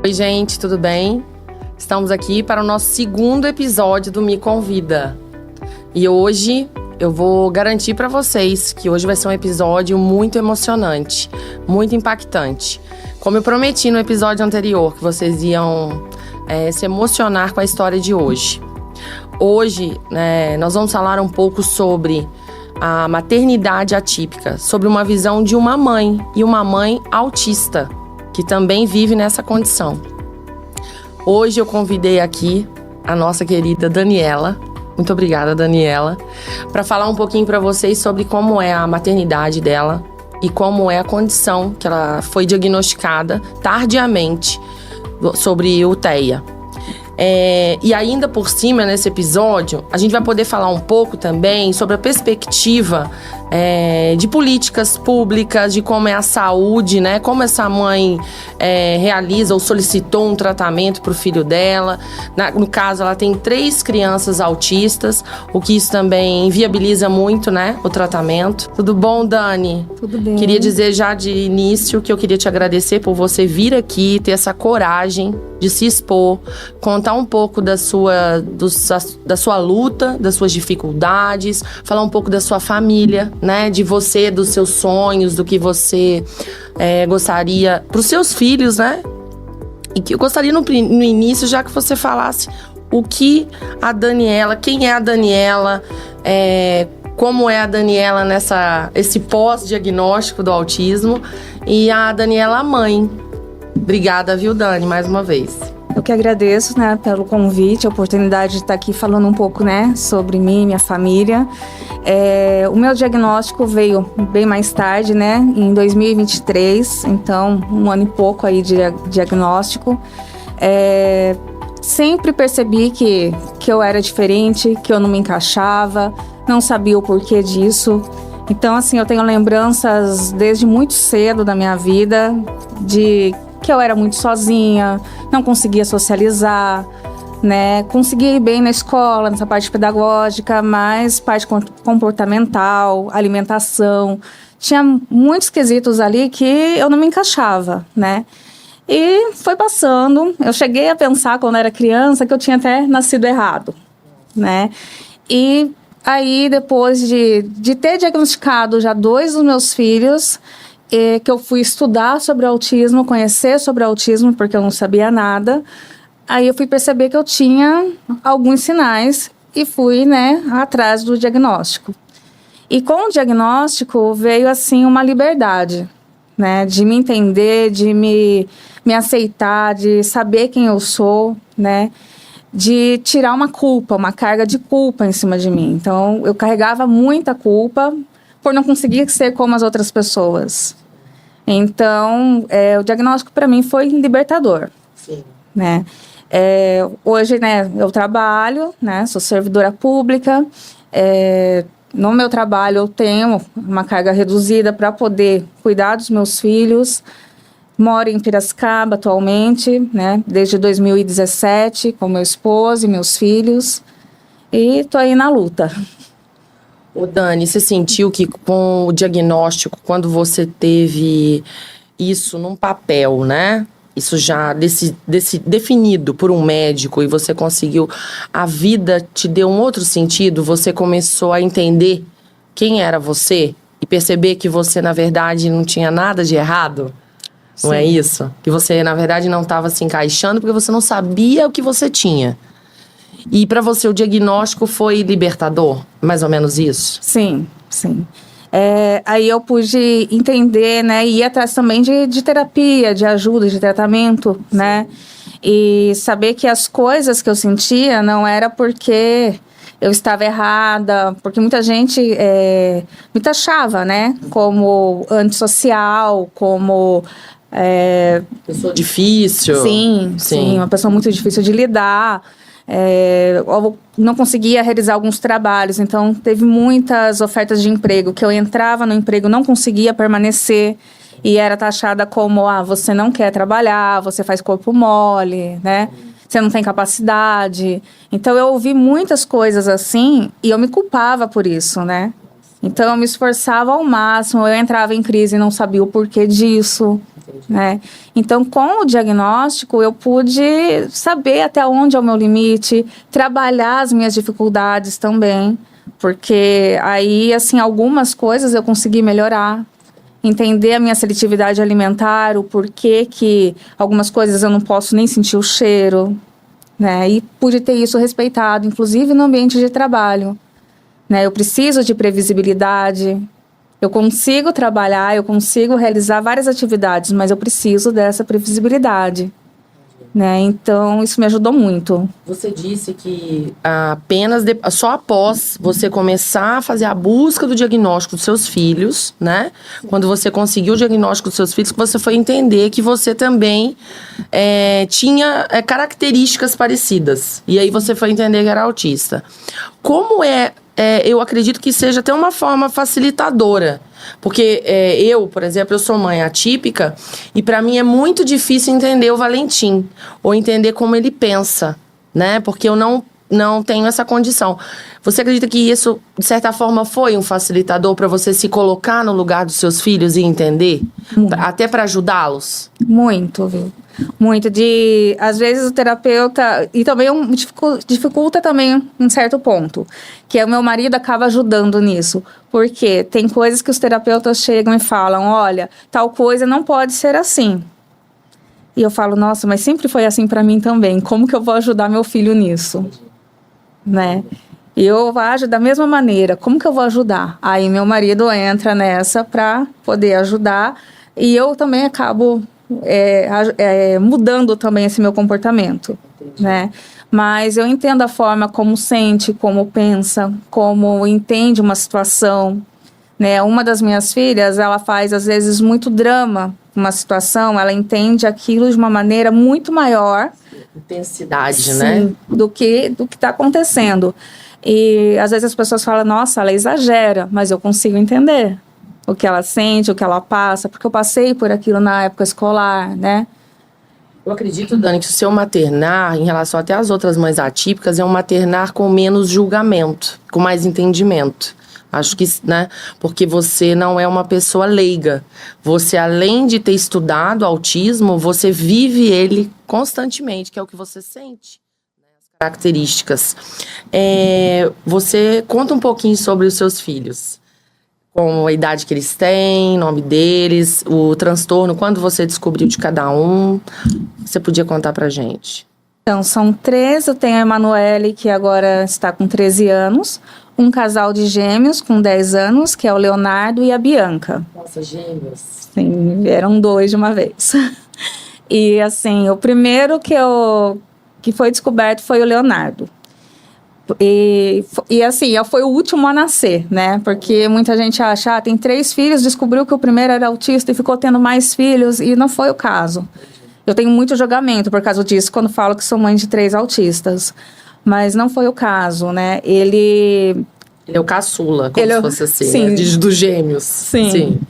Oi, gente, tudo bem? Estamos aqui para o nosso segundo episódio do Me Convida. E hoje eu vou garantir para vocês que hoje vai ser um episódio muito emocionante, muito impactante. Como eu prometi no episódio anterior, que vocês iam se emocionar com a história de hoje. Hoje, nós vamos falar um pouco sobre a maternidade atípica, sobre uma visão de uma mãe e uma mãe autista, que também vive nessa condição. Hoje eu convidei aqui a nossa querida Daniela, muito obrigada, Daniela, para falar um pouquinho para vocês sobre como é a maternidade dela e como é a condição que ela foi diagnosticada tardiamente sobre o TEA. E ainda por cima, nesse episódio, a gente vai poder falar um pouco também sobre a perspectiva de políticas públicas, de como é a saúde, né? Como essa mãe realiza ou solicitou um tratamento para o filho dela. No caso, ela tem 3 crianças autistas, o que isso também inviabiliza muito, né? O tratamento. Tudo bom, Dani? Tudo bem. Queria dizer já de início que eu queria te agradecer por você vir aqui, ter essa coragem de se expor, contar um pouco da sua luta, das suas dificuldades, falar um pouco da sua família, né? De você, dos seus sonhos, do que você gostaria para os seus filhos, né? E que eu gostaria no início, já que você falasse o que a Daniela, quem é a Daniela, como é a Daniela esse pós-diagnóstico do autismo e a Daniela mãe. Obrigada, viu, Dani, mais uma vez. Eu que agradeço, né, pelo convite, a oportunidade de estar aqui falando um pouco, né, sobre mim e minha família. O meu diagnóstico veio bem mais tarde, né, em 2023, então um ano e pouco aí de diagnóstico. Sempre percebi que eu era diferente, que eu não me encaixava, não sabia o porquê disso. Então, assim, eu tenho lembranças desde muito cedo da minha vida de que eu era muito sozinha, não conseguia socializar, né? Conseguia ir bem na escola, nessa parte pedagógica, mas parte comportamental, alimentação. Tinha muitos quesitos ali que eu não me encaixava, né? E foi passando. Eu cheguei a pensar, quando era criança, que eu tinha até nascido errado, né? E aí, depois de ter diagnosticado já 2 dos meus filhos, que eu fui estudar sobre autismo, conhecer sobre autismo, porque eu não sabia nada. Aí eu fui perceber que eu tinha alguns sinais e fui, né, atrás do diagnóstico. E com o diagnóstico veio, assim, uma liberdade, né, de me entender, de me aceitar, de saber quem eu sou, né, de tirar uma culpa, uma carga de culpa em cima de mim. Então, eu carregava muita culpa por não conseguir ser como as outras pessoas. Então, o diagnóstico para mim foi libertador. Sim. Né? Hoje, né, eu trabalho, né, sou servidora pública. No meu trabalho, eu tenho uma carga reduzida para poder cuidar dos meus filhos. Moro em Piracicaba atualmente, né, desde 2017, com meu esposo e meus filhos. E estou aí na luta. Ô Dani, você sentiu que com o diagnóstico, quando você teve isso num papel, né? Isso já definido por um médico e você conseguiu, a vida te deu um outro sentido? Você começou a entender quem era você e perceber que você, na verdade, não tinha nada de errado? Não Sim. É isso? Que você, na verdade, não estava se encaixando porque você não sabia o que você tinha. E para você o diagnóstico foi libertador? Mais ou menos isso? Sim, sim. Aí eu pude entender, né, e ir atrás também de terapia, de ajuda, de tratamento, sim. Né? E saber que as coisas que eu sentia não era porque eu estava errada, porque muita gente me taxava, né, como antissocial, como... pessoa difícil. Sim, uma pessoa muito difícil de lidar. Eu não conseguia realizar alguns trabalhos, então teve muitas ofertas de emprego que eu entrava no emprego, não conseguia permanecer e era taxada como, você não quer trabalhar, você faz corpo mole, né? Você não tem capacidade. Então eu ouvi muitas coisas assim e eu me culpava por isso, né? Então eu me esforçava ao máximo, eu entrava em crise e não sabia o porquê disso, né? Então, com o diagnóstico, eu pude saber até onde é o meu limite, trabalhar as minhas dificuldades também, porque aí, assim, algumas coisas eu consegui melhorar, entender a minha seletividade alimentar, o porquê que algumas coisas eu não posso nem sentir o cheiro, né? E pude ter isso respeitado, inclusive no ambiente de trabalho, né? Eu preciso de previsibilidade. Eu consigo trabalhar, eu consigo realizar várias atividades, mas eu preciso dessa previsibilidade, né? Então, isso me ajudou muito. Você disse que só após você começar a fazer a busca do diagnóstico dos seus filhos, né? Quando você conseguiu o diagnóstico dos seus filhos, que você foi entender que você também tinha características parecidas. E aí você foi entender que era autista. Como eu acredito que seja até uma forma facilitadora. Porque eu, por exemplo, eu sou mãe atípica e para mim é muito difícil entender o Valentim ou entender como ele pensa, né? Porque eu não tenho essa condição. Você acredita que isso, de certa forma, foi um facilitador para você se colocar no lugar dos seus filhos e entender? Até para ajudá-los? Muito, viu? Muito. Às vezes o terapeuta, e também dificulta também em certo ponto, que o meu marido acaba ajudando nisso, porque tem coisas que os terapeutas chegam e falam, olha, tal coisa não pode ser assim. E eu falo, nossa, mas sempre foi assim para mim também, como que eu vou ajudar meu filho nisso? Né? E eu ajo da mesma maneira, como que eu vou ajudar? Aí meu marido entra nessa para poder ajudar, e eu também acabo mudando também esse meu comportamento, né? Mas eu entendo a forma como sente, como pensa, como entende uma situação, né? Uma das minhas filhas, ela faz às vezes muito drama, uma situação, ela entende aquilo de uma maneira muito maior. Intensidade, sim, né? Do que está acontecendo. E às vezes as pessoas falam, nossa, ela exagera, mas eu consigo entender o que ela sente, o que ela passa, porque eu passei por aquilo na época escolar, né? Eu acredito, Dani, que o seu maternar, em relação até às outras mães atípicas, é um maternar com menos julgamento, com mais entendimento. Acho que, né? Porque você não é uma pessoa leiga. Você, além de ter estudado autismo, você vive ele constantemente, que é o que você sente. As características. Você conta um pouquinho sobre os seus filhos. Com a idade que eles têm, nome deles, o transtorno, quando você descobriu de cada um. Você podia contar pra gente? Então, são 3. Eu tenho a Emanuele, que agora está com 13 anos. Um casal de gêmeos com 10 anos, que é o Leonardo e a Bianca. Nossa, gêmeos. Sim, vieram 2 de uma vez. E, assim, o primeiro que foi descoberto foi o Leonardo. E assim, foi o último a nascer, né? Porque muita gente acha, tem 3 filhos, descobriu que o primeiro era autista e ficou tendo mais filhos, e não foi o caso. Eu tenho muito julgamento por causa disso, quando falo que sou mãe de 3 autistas. Mas não foi o caso, né? Ele é o caçula, como se fosse assim, sim, né? Dos gêmeos. Sim.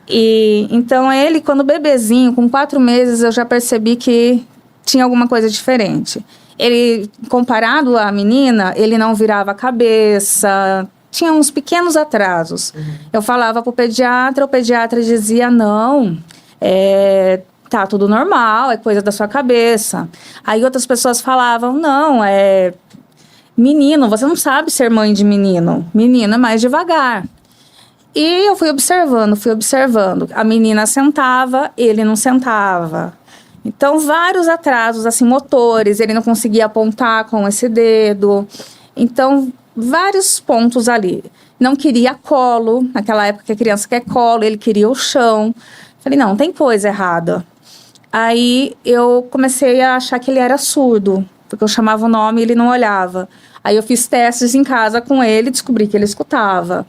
E então ele, quando bebezinho, com 4 meses, eu já percebi que tinha alguma coisa diferente. Ele, comparado à menina, ele não virava a cabeça, tinha uns pequenos atrasos. Eu falava pro pediatra, o pediatra dizia, não, tá tudo normal, é coisa da sua cabeça. Aí outras pessoas falavam, não, menino, você não sabe ser mãe de menino. Menino é mais devagar. E eu fui observando. A menina sentava, ele não sentava. Então, vários atrasos, assim, motores, ele não conseguia apontar com esse dedo. Então, vários pontos ali. Não queria colo, naquela época que a criança quer colo, ele queria o chão. Falei, não, tem coisa errada. Aí, eu comecei a achar que ele era surdo, porque eu chamava o nome e ele não olhava. Aí, eu fiz testes em casa com ele e descobri que ele escutava.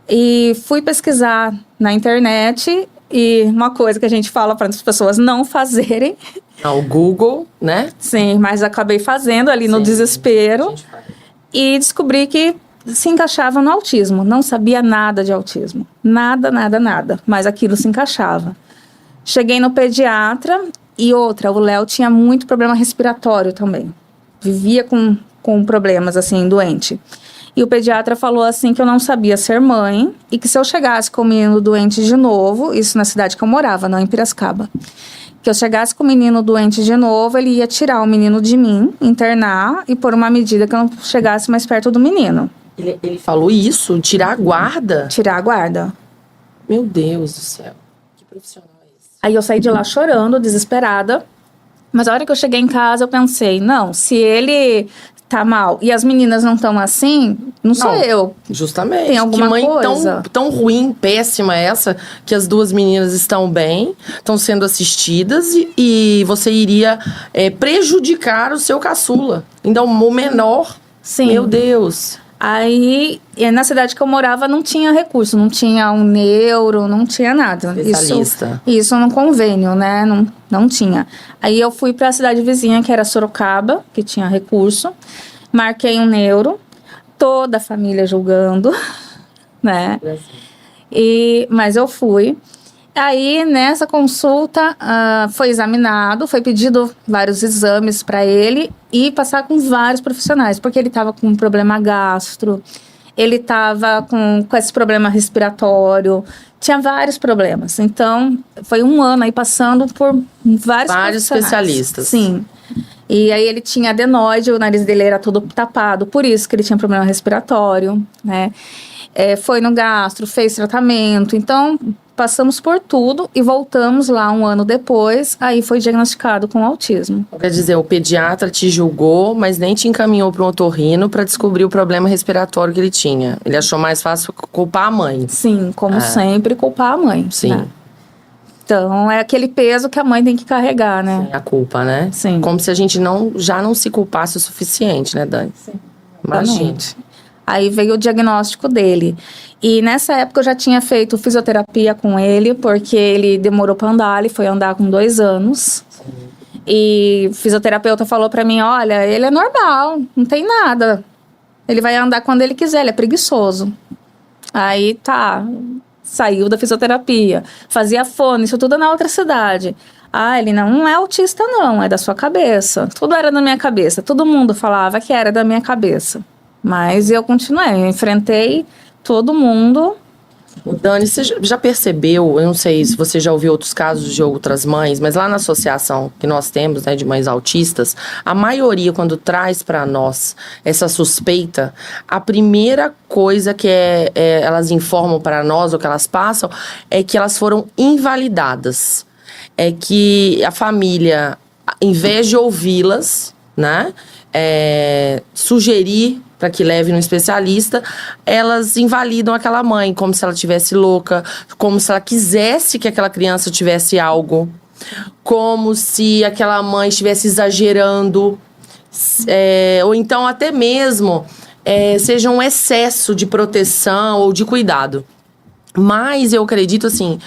E fui pesquisar na internet. E uma coisa que a gente fala para as pessoas não fazerem. O Google, né? Sim, mas acabei fazendo ali no desespero. E descobri que se encaixava no autismo. Não sabia nada de autismo. Nada. Mas aquilo se encaixava. Cheguei no pediatra e o Léo tinha muito problema respiratório também. Vivia com problemas, assim, doente. E o pediatra falou assim que eu não sabia ser mãe e que se eu chegasse com o menino doente de novo, isso na cidade que eu morava, não em Piracicaba, que eu chegasse com o menino doente de novo, ele ia tirar o menino de mim, internar e pôr uma medida que eu não chegasse mais perto do menino. Ele falou isso? Tirar a guarda? Tirar a guarda. Meu Deus do céu. Que profissional é esse? Aí eu saí de lá chorando, desesperada. Mas a hora que eu cheguei em casa, eu pensei, não, se ele tá mal e as meninas não estão assim, não sou eu. Justamente. Tem alguma que mãe coisa. tão ruim, péssima essa, que as duas meninas estão bem, estão sendo assistidas e você iria prejudicar o seu caçula. Então, o menor. Sim. Meu Deus. Aí, na cidade que eu morava, não tinha recurso, não tinha um neuro, não tinha nada. Especialista. Isso no convênio, né? Não tinha. Aí eu fui para a cidade vizinha, que era Sorocaba, que tinha recurso. Marquei um neuro, toda a família julgando, né? Mas eu fui. Aí, nessa consulta, foi examinado, foi pedido vários exames para ele e passar com vários profissionais, porque ele estava com um problema gastro, ele estava com esse problema respiratório, tinha vários problemas. Então, foi um ano aí passando por vários especialistas. Sim. E aí ele tinha adenoide, o nariz dele era todo tapado, por isso que ele tinha problema respiratório, né? Foi no gastro, fez tratamento, então passamos por tudo e voltamos lá um ano depois, aí foi diagnosticado com autismo. Quer dizer, o pediatra te julgou, mas nem te encaminhou para um otorrino para descobrir o problema respiratório que ele tinha. Ele achou mais fácil culpar a mãe. Sim, como sempre, culpar a mãe. Sim. Né? Então, é aquele peso que a mãe tem que carregar, né? Sim, a culpa, né? Sim. Como se a gente já não se culpasse o suficiente, né, Dani? Sim. Imagina. Aí veio o diagnóstico dele. E nessa época eu já tinha feito fisioterapia com ele, porque ele demorou para andar, ele foi andar com 2 anos. Sim. E o fisioterapeuta falou para mim, olha, ele é normal, não tem nada. Ele vai andar quando ele quiser, ele é preguiçoso. Aí tá, saiu da fisioterapia, fazia fono, isso tudo na outra cidade. Ele não é autista não, é da sua cabeça. Tudo era da minha cabeça, todo mundo falava que era da minha cabeça. Mas eu continuei, eu enfrentei todo mundo. Dani, você já percebeu, eu não sei se você já ouviu outros casos de outras mães, mas lá na associação que nós temos, né, de mães autistas, a maioria, quando traz para nós essa suspeita, a primeira coisa que elas informam para nós, ou que elas passam, é que elas foram invalidadas. É que a família, em vez de ouvi-las, né, sugerir para que leve no especialista, elas invalidam aquela mãe, como se ela estivesse louca, como se ela quisesse que aquela criança tivesse algo, como se aquela mãe estivesse exagerando, ou então até mesmo seja um excesso de proteção ou de cuidado. Mas eu acredito assim,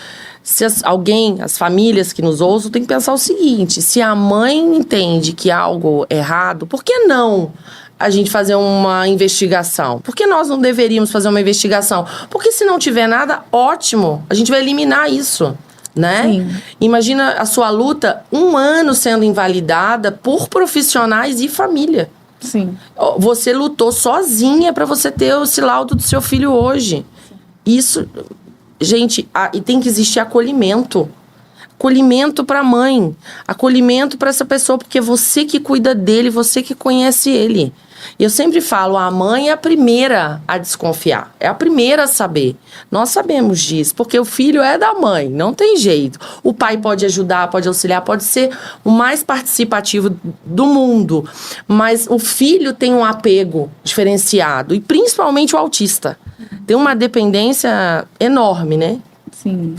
se as famílias que nos ouçam, tem que pensar o seguinte, se a mãe entende que há algo errado, por que não a gente fazer uma investigação? Por que nós não deveríamos fazer uma investigação? Porque se não tiver nada, ótimo, a gente vai eliminar isso, né? Sim. Imagina a sua luta, 1 ano sendo invalidada por profissionais e família. Sim. Você lutou sozinha para você ter esse laudo do seu filho hoje. Isso, gente, e tem que existir acolhimento. Acolhimento para a mãe, acolhimento para essa pessoa, porque é você que cuida dele, você que conhece ele. E eu sempre falo, a mãe é a primeira a desconfiar, é a primeira a saber. Nós sabemos disso, porque o filho é da mãe, não tem jeito. O pai pode ajudar, pode auxiliar, pode ser o mais participativo do mundo, mas o filho tem um apego diferenciado, e principalmente o autista. Tem uma dependência enorme, né? Sim.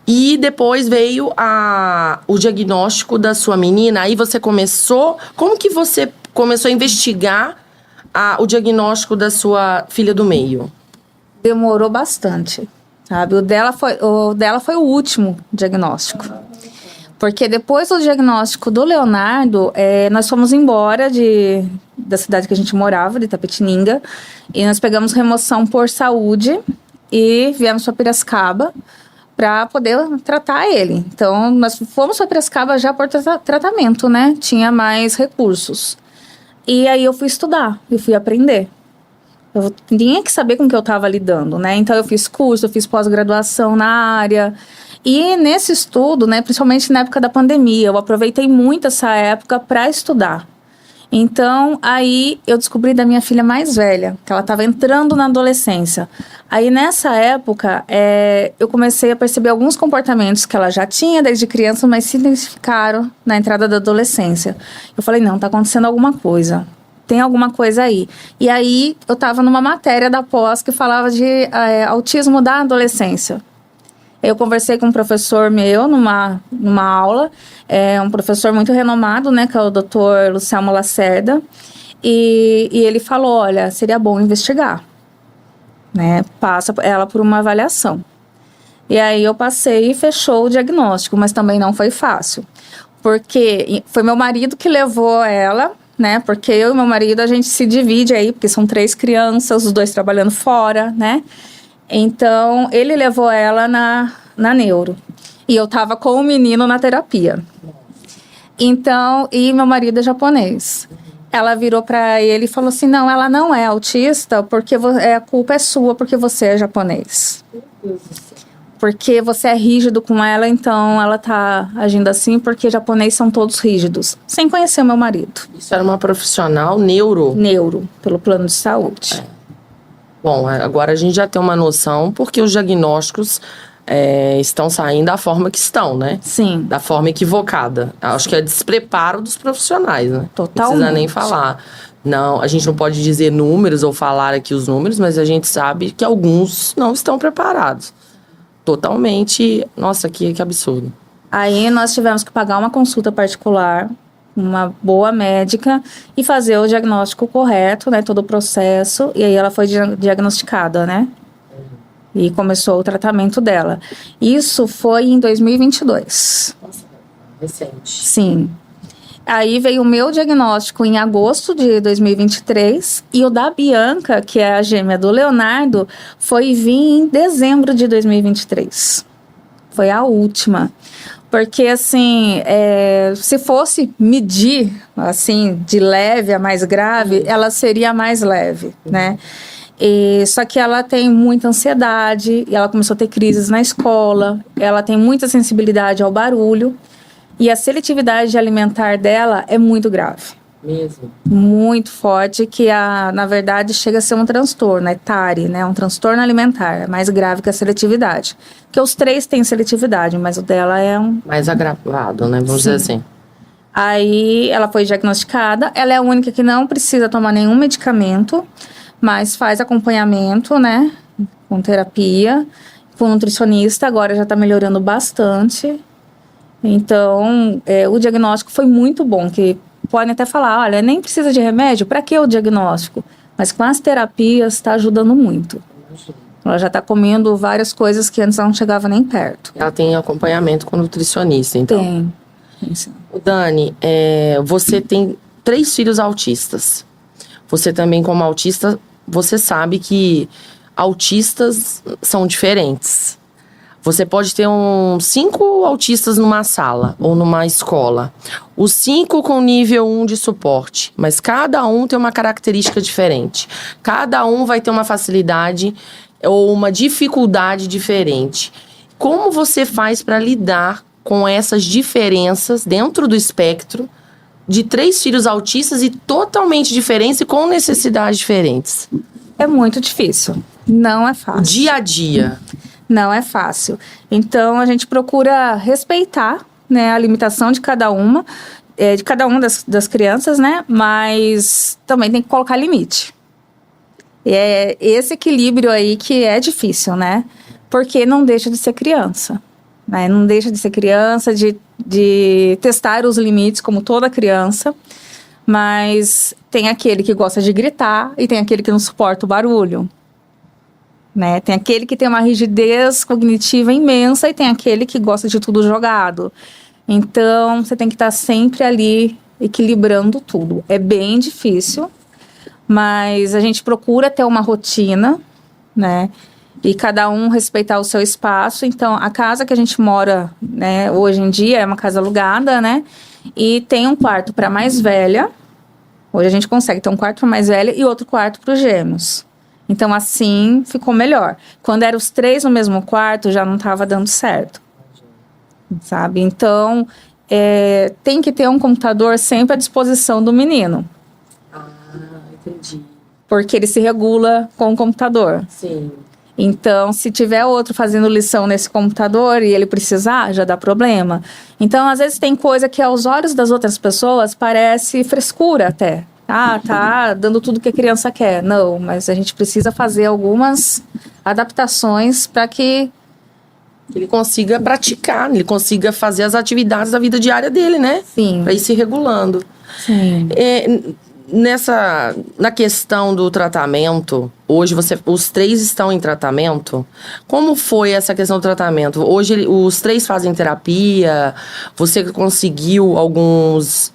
E depois veio o diagnóstico da sua menina. Aí você começou... Como que você começou a investigar o diagnóstico da sua filha do meio? Demorou bastante, sabe? O dela foi o último diagnóstico. Porque depois do diagnóstico do Leonardo, nós fomos embora da cidade que a gente morava, de Itapetininga. E nós pegamos remoção por saúde e viemos para Piracicaba para poder tratar ele. Então, nós fomos para Piracicaba já por tratamento, né? Tinha mais recursos. E aí eu fui estudar, eu fui aprender. Eu tinha que saber com o que eu estava lidando, né? Então, eu fiz curso, eu fiz pós-graduação na área. E nesse estudo, né, principalmente na época da pandemia, eu aproveitei muito essa época para estudar. Então, aí eu descobri da minha filha mais velha, que ela estava entrando na adolescência. Aí, nessa época, eu comecei a perceber alguns comportamentos que ela já tinha desde criança, mas se intensificaram na entrada da adolescência. Eu falei, não, tá acontecendo alguma coisa. Tem alguma coisa aí. E aí, eu estava numa matéria da pós que falava de autismo da adolescência. Eu conversei com um professor meu numa aula, um professor muito renomado, né, que é o Dr. Luciano Lacerda, e ele falou, olha, seria bom investigar, né, passa ela por uma avaliação. E aí eu passei e fechou o diagnóstico, mas também não foi fácil, porque foi meu marido que levou ela, né, porque eu e meu marido, a gente se divide aí, porque são 3 crianças, os 2 trabalhando fora, né. Então, ele levou ela na neuro. E eu tava com o menino na terapia. Então, e meu marido é japonês. Ela virou pra ele e falou assim, não, ela não é autista, porque a culpa é sua, porque você é japonês. Porque você é rígido com ela, então ela tá agindo assim, porque japonês são todos rígidos. Sem conhecer o meu marido. Isso era uma profissional neuro? Neuro, pelo plano de saúde. Bom, agora a gente já tem uma noção, porque os diagnósticos estão saindo da forma que estão, né? Sim. Da forma equivocada. Acho que é despreparo dos profissionais, né? Totalmente. Não precisa nem falar. Não, a gente não pode dizer números ou falar aqui os números, mas a gente sabe que alguns não estão preparados. Totalmente. Nossa, que absurdo. Aí nós tivemos que pagar uma consulta particular, uma boa médica, e fazer o diagnóstico correto, né, todo o processo, e aí ela foi diagnosticada, né, e começou o tratamento dela. Isso foi em 2022. Nossa, recente. Sim. Aí veio o meu diagnóstico em agosto de 2023, e o da Bianca, que é a gêmea do Leonardo, foi vir em dezembro de 2023. Foi a última. Porque, assim, se fosse medir, assim, de leve a mais grave, ela seria mais leve, né? Só que ela tem muita ansiedade, e ela começou a ter crises na escola, ela tem muita sensibilidade ao barulho, e a seletividade alimentar dela é muito grave. Mesmo? Muito forte, que na verdade chega a ser um transtorno, TARI, né? Um transtorno alimentar, é mais grave que a seletividade. Porque os 3 têm seletividade, mas o dela é mais agravado, né? Vamos dizer assim. Aí ela foi diagnosticada, ela é a única que não precisa tomar nenhum medicamento, mas faz acompanhamento, né? Com terapia, com nutricionista, agora já está melhorando bastante. Então, o diagnóstico foi muito bom, que podem até falar, olha, nem precisa de remédio, para que o diagnóstico? Mas com as terapias está ajudando muito. Ela já está comendo várias coisas que antes não chegava nem perto. Ela tem acompanhamento com nutricionista, então? Tem sim. Dani, você tem 3 filhos autistas. Você também, como autista, você sabe que autistas são diferentes. Você pode ter 5 autistas numa sala ou numa escola. Os 5 com nível 1 de suporte. Mas cada um tem uma característica diferente. Cada um vai ter uma facilidade ou uma dificuldade diferente. Como você faz para lidar com essas diferenças dentro do espectro de 3 filhos autistas e totalmente diferentes e com necessidades diferentes? É muito difícil. Não é fácil. Dia a dia. Não é fácil. Então, a gente procura respeitar, né, a limitação de cada uma das crianças, né? Mas também tem que colocar limite. É esse equilíbrio aí que é difícil, né? Porque não deixa de ser criança. Né? Não deixa de ser criança, de testar os limites, como toda criança. Mas tem aquele que gosta de gritar e tem aquele que não suporta o barulho. Né? Tem aquele que tem uma rigidez cognitiva imensa e tem aquele que gosta de tudo jogado. Então, você tem que estar sempre ali equilibrando tudo. É bem difícil, mas a gente procura ter uma rotina, né? E cada um respeitar o seu espaço. Então, a casa que a gente mora, né, hoje em dia é uma casa alugada, né? E tem um quarto para a mais velha. Hoje a gente consegue ter um quarto para a mais velha e outro quarto para os gêmeos. Então, assim, ficou melhor. Quando eram os 3 no mesmo quarto, já não estava dando certo. Sabe? Então, tem que ter um computador sempre à disposição do menino. Ah, entendi. Porque ele se regula com o computador. Sim. Então, se tiver outro fazendo lição nesse computador e ele precisar, já dá problema. Então, às vezes tem coisa que aos olhos das outras pessoas parece frescura até. Ah, tá dando tudo que a criança quer. Não, mas a gente precisa fazer algumas adaptações para que ele consiga praticar, ele consiga fazer as atividades da vida diária dele, né? Sim. Para ir se regulando. Sim. Na questão do tratamento, hoje os 3 estão em tratamento. Como foi essa questão do tratamento? Hoje os 3 fazem terapia. Você conseguiu algumas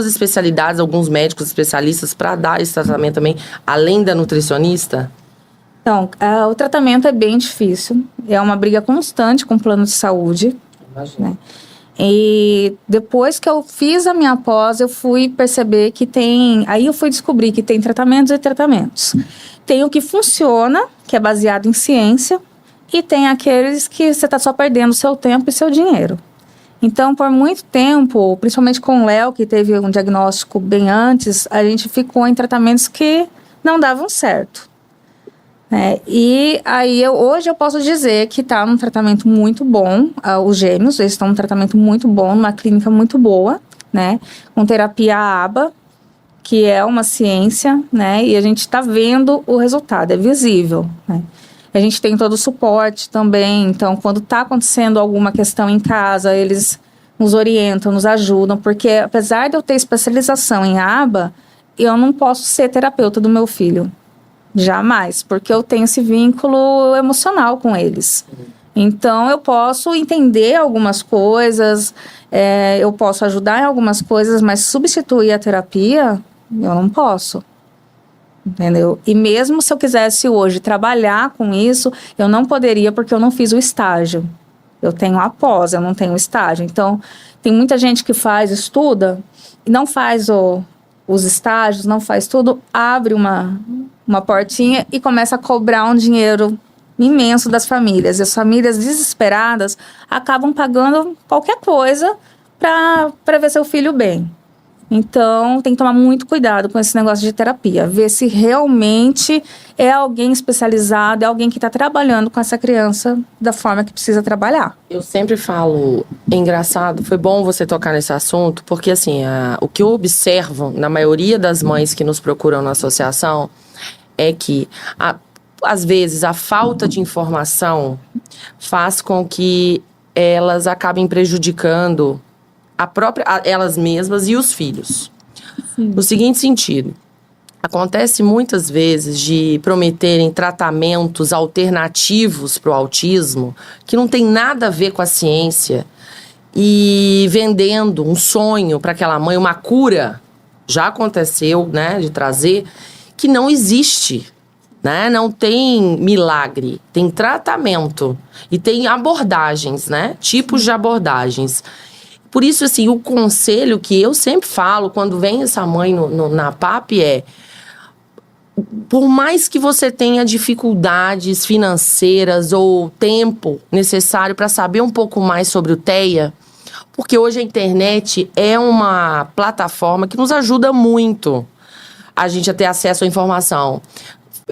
especialidades, alguns médicos especialistas para dar esse tratamento também, além da nutricionista? Então, o tratamento é bem difícil. É uma briga constante com o plano de saúde. Imagina. Né? E depois que eu fiz a minha pós, eu fui perceber que aí eu fui descobrir que tem tratamentos e tratamentos. Tem o que funciona, que é baseado em ciência, e tem aqueles que você está só perdendo seu tempo e seu dinheiro. Então, por muito tempo, principalmente com o Léo, que teve um diagnóstico bem antes, a gente ficou em tratamentos que não davam certo. E aí hoje eu posso dizer que está num tratamento muito bom. Os gêmeos, eles estão num tratamento muito bom, numa clínica muito boa, né? Com terapia ABA, que é uma ciência, né? E a gente está vendo o resultado, é visível, né? A gente tem todo o suporte também. Então, quando está acontecendo alguma questão em casa, eles nos orientam, nos ajudam, porque apesar de eu ter especialização em ABA, eu não posso ser terapeuta do meu filho. Jamais, porque eu tenho esse vínculo emocional com eles. Então, eu posso entender algumas coisas, eu posso ajudar em algumas coisas, mas substituir a terapia, eu não posso. Entendeu? E mesmo se eu quisesse hoje trabalhar com isso, eu não poderia porque eu não fiz o estágio. Eu tenho a pós, eu não tenho o estágio. Então, tem muita gente que estuda, e não faz os estágios, não faz tudo, abre uma portinha e começa a cobrar um dinheiro imenso das famílias. E as famílias desesperadas acabam pagando qualquer coisa para ver seu filho bem. Então, tem que tomar muito cuidado com esse negócio de terapia. Ver se realmente é alguém especializado, é alguém que está trabalhando com essa criança da forma que precisa trabalhar. Eu sempre falo, é engraçado, foi bom você tocar nesse assunto, porque assim, o que eu observo na maioria das mães que nos procuram na associação é que, às vezes, a falta de informação faz com que elas acabem prejudicando elas mesmas e os filhos. Sim. No seguinte sentido, acontece muitas vezes de prometerem tratamentos alternativos para o autismo que não tem nada a ver com a ciência e vendendo um sonho para aquela mãe, uma cura, já aconteceu, né, de trazer, que não existe, né? Não tem milagre, tem tratamento e tem abordagens, né? Tipos de abordagens. Por isso, assim, o conselho que eu sempre falo quando vem essa mãe na PAP por mais que você tenha dificuldades financeiras ou tempo necessário para saber um pouco mais sobre o TEA, porque hoje a internet é uma plataforma que nos ajuda muito a gente a ter acesso à informação.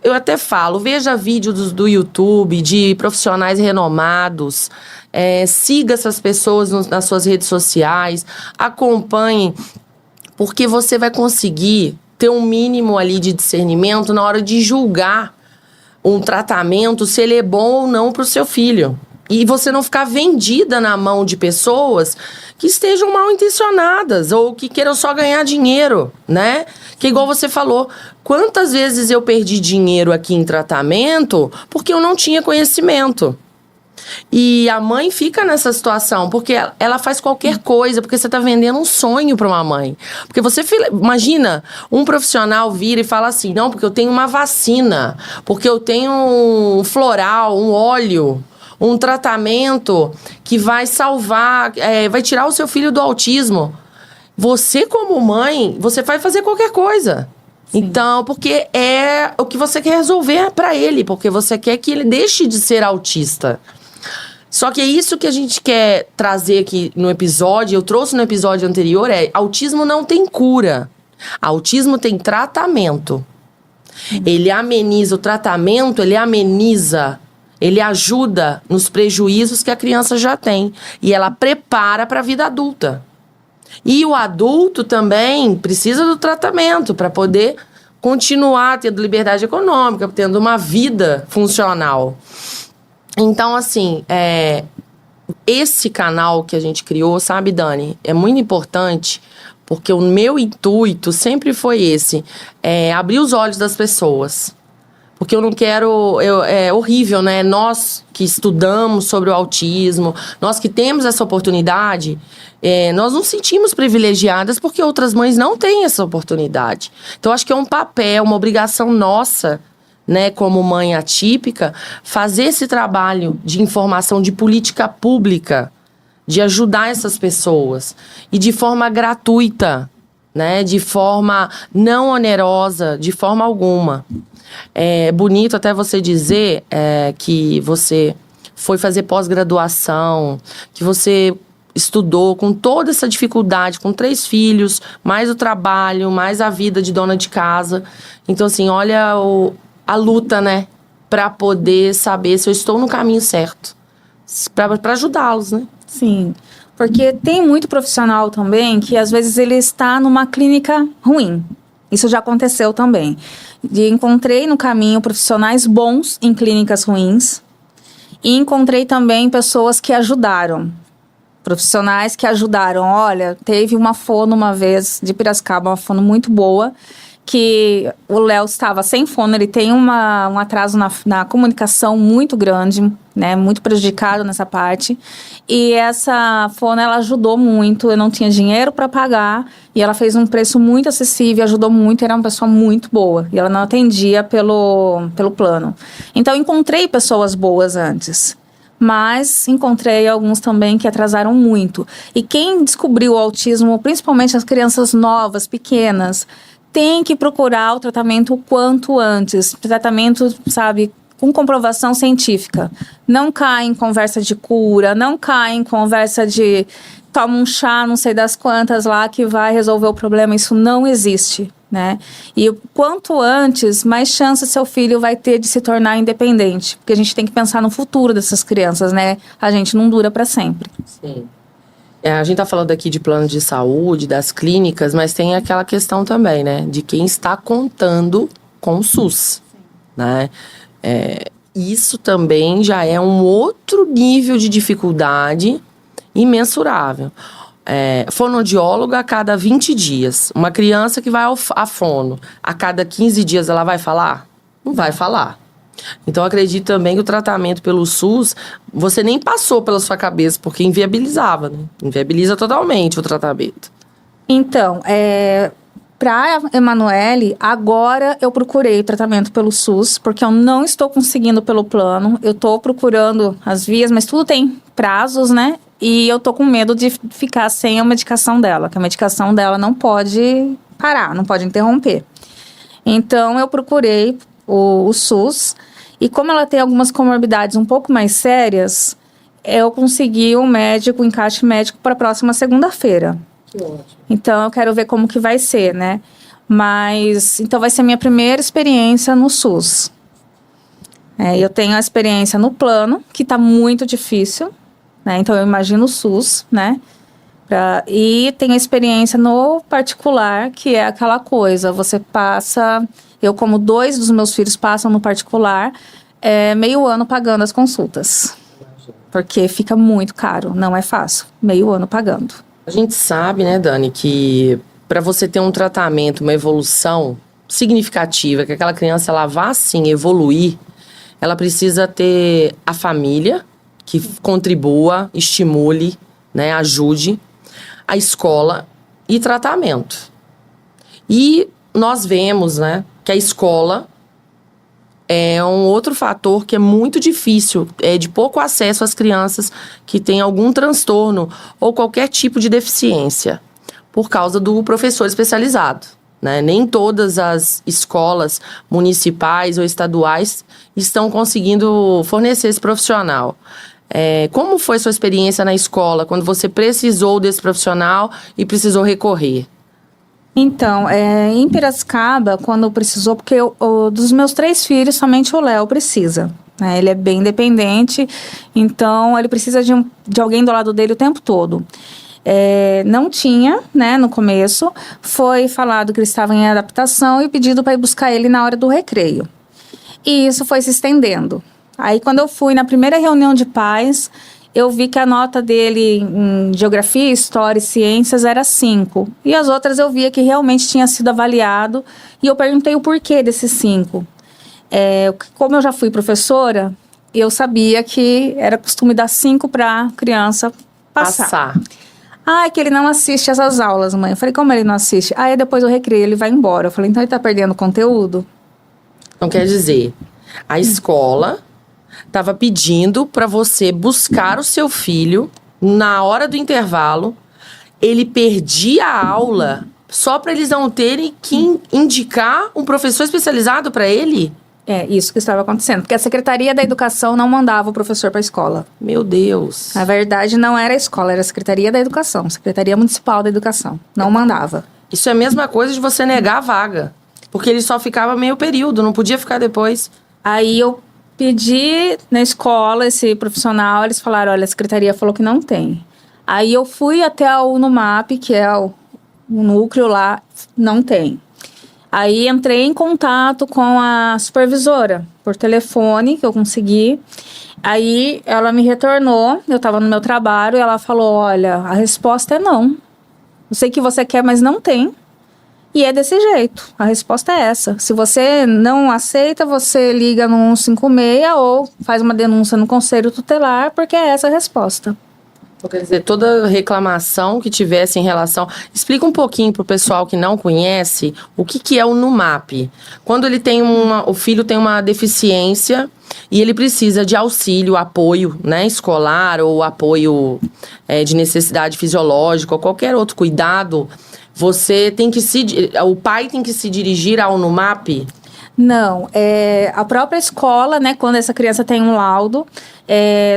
Eu até falo, veja vídeos do YouTube de profissionais renomados, siga essas pessoas nas suas redes sociais, acompanhe, porque você vai conseguir ter um mínimo ali de discernimento na hora de julgar um tratamento, se ele é bom ou não para o seu filho. E você não ficar vendida na mão de pessoas que estejam mal intencionadas ou que queiram só ganhar dinheiro, né? Que igual você falou, quantas vezes eu perdi dinheiro aqui em tratamento porque eu não tinha conhecimento. E a mãe fica nessa situação, porque ela faz qualquer coisa, porque você está vendendo um sonho para uma mãe. Porque você, imagina, um profissional vira e fala assim, não, porque eu tenho uma vacina, porque eu tenho um floral, um óleo, um tratamento que vai salvar, vai tirar o seu filho do autismo. Você, como mãe, você vai fazer qualquer coisa. Então, porque é o que você quer resolver para ele, porque você quer que ele deixe de ser autista. Só que é isso que a gente quer trazer aqui no episódio, eu trouxe no episódio anterior, autismo não tem cura. Autismo tem tratamento. Ele ameniza o tratamento, ele ajuda nos prejuízos que a criança já tem. E ela prepara para a vida adulta. E o adulto também precisa do tratamento para poder continuar tendo liberdade econômica, tendo uma vida funcional. Então, assim, esse canal que a gente criou, sabe, Dani, é muito importante, porque o meu intuito sempre foi esse, abrir os olhos das pessoas. Porque eu não quero... é horrível, né? Nós que estudamos sobre o autismo, nós que temos essa oportunidade, nós nos sentimos privilegiadas porque outras mães não têm essa oportunidade. Então, acho que é um papel, uma obrigação nossa, né, como mãe atípica, fazer esse trabalho de informação, de política pública, de ajudar essas pessoas. E de forma gratuita, né, de forma não onerosa, de forma alguma. É bonito até você dizer que você foi fazer pós-graduação, que você estudou com toda essa dificuldade, com 3 filhos, mais o trabalho, mais a vida de dona de casa. Então, assim, olha a luta, né? Para poder saber se eu estou no caminho certo. Para ajudá-los, né? Sim. Porque tem muito profissional também que, às vezes, ele está numa clínica ruim. Isso já aconteceu também. E encontrei no caminho profissionais bons em clínicas ruins. E encontrei também pessoas que ajudaram. Profissionais que ajudaram. Olha, teve uma fono uma vez de Piracicaba, uma fono muito boa, que o Léo estava sem fono, ele tem um atraso na comunicação muito grande, né, muito prejudicado nessa parte, e essa fono, ela ajudou muito, eu não tinha dinheiro para pagar, e ela fez um preço muito acessível, ajudou muito, era uma pessoa muito boa, e ela não atendia pelo plano. Então, encontrei pessoas boas antes, mas encontrei alguns também que atrasaram muito. E quem descobriu o autismo, principalmente as crianças novas, pequenas, tem que procurar o tratamento o quanto antes. Tratamento, sabe, com comprovação científica. Não cai em conversa de cura, não cai em conversa de toma um chá, não sei das quantas lá, que vai resolver o problema. Isso não existe, né? E o quanto antes, mais chance seu filho vai ter de se tornar independente. Porque a gente tem que pensar no futuro dessas crianças, né? A gente não dura para sempre. Sim. A gente tá falando aqui de plano de saúde, das clínicas, mas tem aquela questão também, né? De quem está contando com o SUS, né? Isso também já é um outro nível de dificuldade imensurável. Fonoaudióloga a cada 20 dias. Uma criança que vai à fono, a cada 15 dias ela vai falar? Não vai falar. Então, eu acredito também que o tratamento pelo SUS, você nem passou pela sua cabeça, porque inviabilizava, né? Inviabiliza totalmente o tratamento. Então, para a Emanuele, agora eu procurei tratamento pelo SUS, porque eu não estou conseguindo pelo plano. Eu estou procurando as vias, mas tudo tem prazos, né? E eu tô com medo de ficar sem a medicação dela, que a medicação dela não pode parar, não pode interromper. Então, eu procurei o SUS, e como ela tem algumas comorbidades um pouco mais sérias, eu consegui um encaixe médico para a próxima segunda-feira. Que ótimo. Então, eu quero ver como que vai ser, né? Mas, então vai ser minha primeira experiência no SUS. Eu tenho a experiência no plano, que está muito difícil, né? Então, eu imagino o SUS, né? E tenho a experiência no particular, que é aquela coisa, você passa... Eu, como 2 dos meus filhos passam no particular, meio ano pagando as consultas. Porque fica muito caro, não é fácil. Meio ano pagando. A gente sabe, né, Dani, que para você ter um tratamento, uma evolução significativa, que aquela criança ela vá, sim, evoluir, ela precisa ter a família, que contribua, estimule, né, ajude, a escola e tratamento. E nós vemos, né, que a escola é um outro fator que é muito difícil, de pouco acesso às crianças que têm algum transtorno ou qualquer tipo de deficiência, por causa do professor especializado. né? Nem todas as escolas municipais ou estaduais estão conseguindo fornecer esse profissional. Como foi sua experiência na escola, quando você precisou desse profissional e precisou recorrer? Então, em Piracicaba, quando precisou, porque dos meus 3 filhos, somente o Léo precisa. Né? Ele é bem independente, então ele precisa de alguém do lado dele o tempo todo. Não tinha, né, no começo, foi falado que ele estava em adaptação e pedido para ir buscar ele na hora do recreio. E isso foi se estendendo. Aí, quando eu fui na primeira reunião de pais, eu vi que a nota dele em Geografia, História e Ciências era 5. E as outras eu via que realmente tinha sido avaliado. E eu perguntei o porquê desses 5. Como eu já fui professora, eu sabia que era costume dar 5 para a criança passar. É que ele não assiste essas aulas, mãe. Eu falei, como ele não assiste? Aí depois do recreio ele vai embora. Eu falei, então ele está perdendo conteúdo? Então quer dizer, a escola estava pedindo para você buscar o seu filho na hora do intervalo. Ele perdia a aula só para eles não terem que indicar um professor especializado para ele? Isso que estava acontecendo. Porque a Secretaria da Educação não mandava o professor para a escola. Meu Deus. Na verdade, não era a escola, era a Secretaria da Educação. Secretaria Municipal da Educação. Não mandava. Isso é a mesma coisa de você negar a vaga. Porque ele só ficava meio período, não podia ficar depois. Aí eu pedi na escola esse profissional, eles falaram, olha, a secretaria falou que não tem. Aí eu fui até a UNUMAP, que é o núcleo lá, não tem. Aí entrei em contato com a supervisora, por telefone, que eu consegui. Aí ela me retornou, eu estava no meu trabalho, e ela falou, olha, a resposta é não. Eu sei que você quer, mas não tem. E é desse jeito, a resposta é essa. Se você não aceita, você liga no 156 ou faz uma denúncia no Conselho Tutelar, porque é essa a resposta. Quer dizer, toda reclamação que tivesse em relação... Explica um pouquinho para o pessoal que não conhece o que é o NUMAP. Quando ele tem o filho tem uma deficiência e ele precisa de auxílio, apoio, né, escolar ou apoio de necessidade fisiológica ou qualquer outro cuidado... o pai tem que se dirigir ao NUMAP? Não, a própria escola, né, quando essa criança tem um laudo,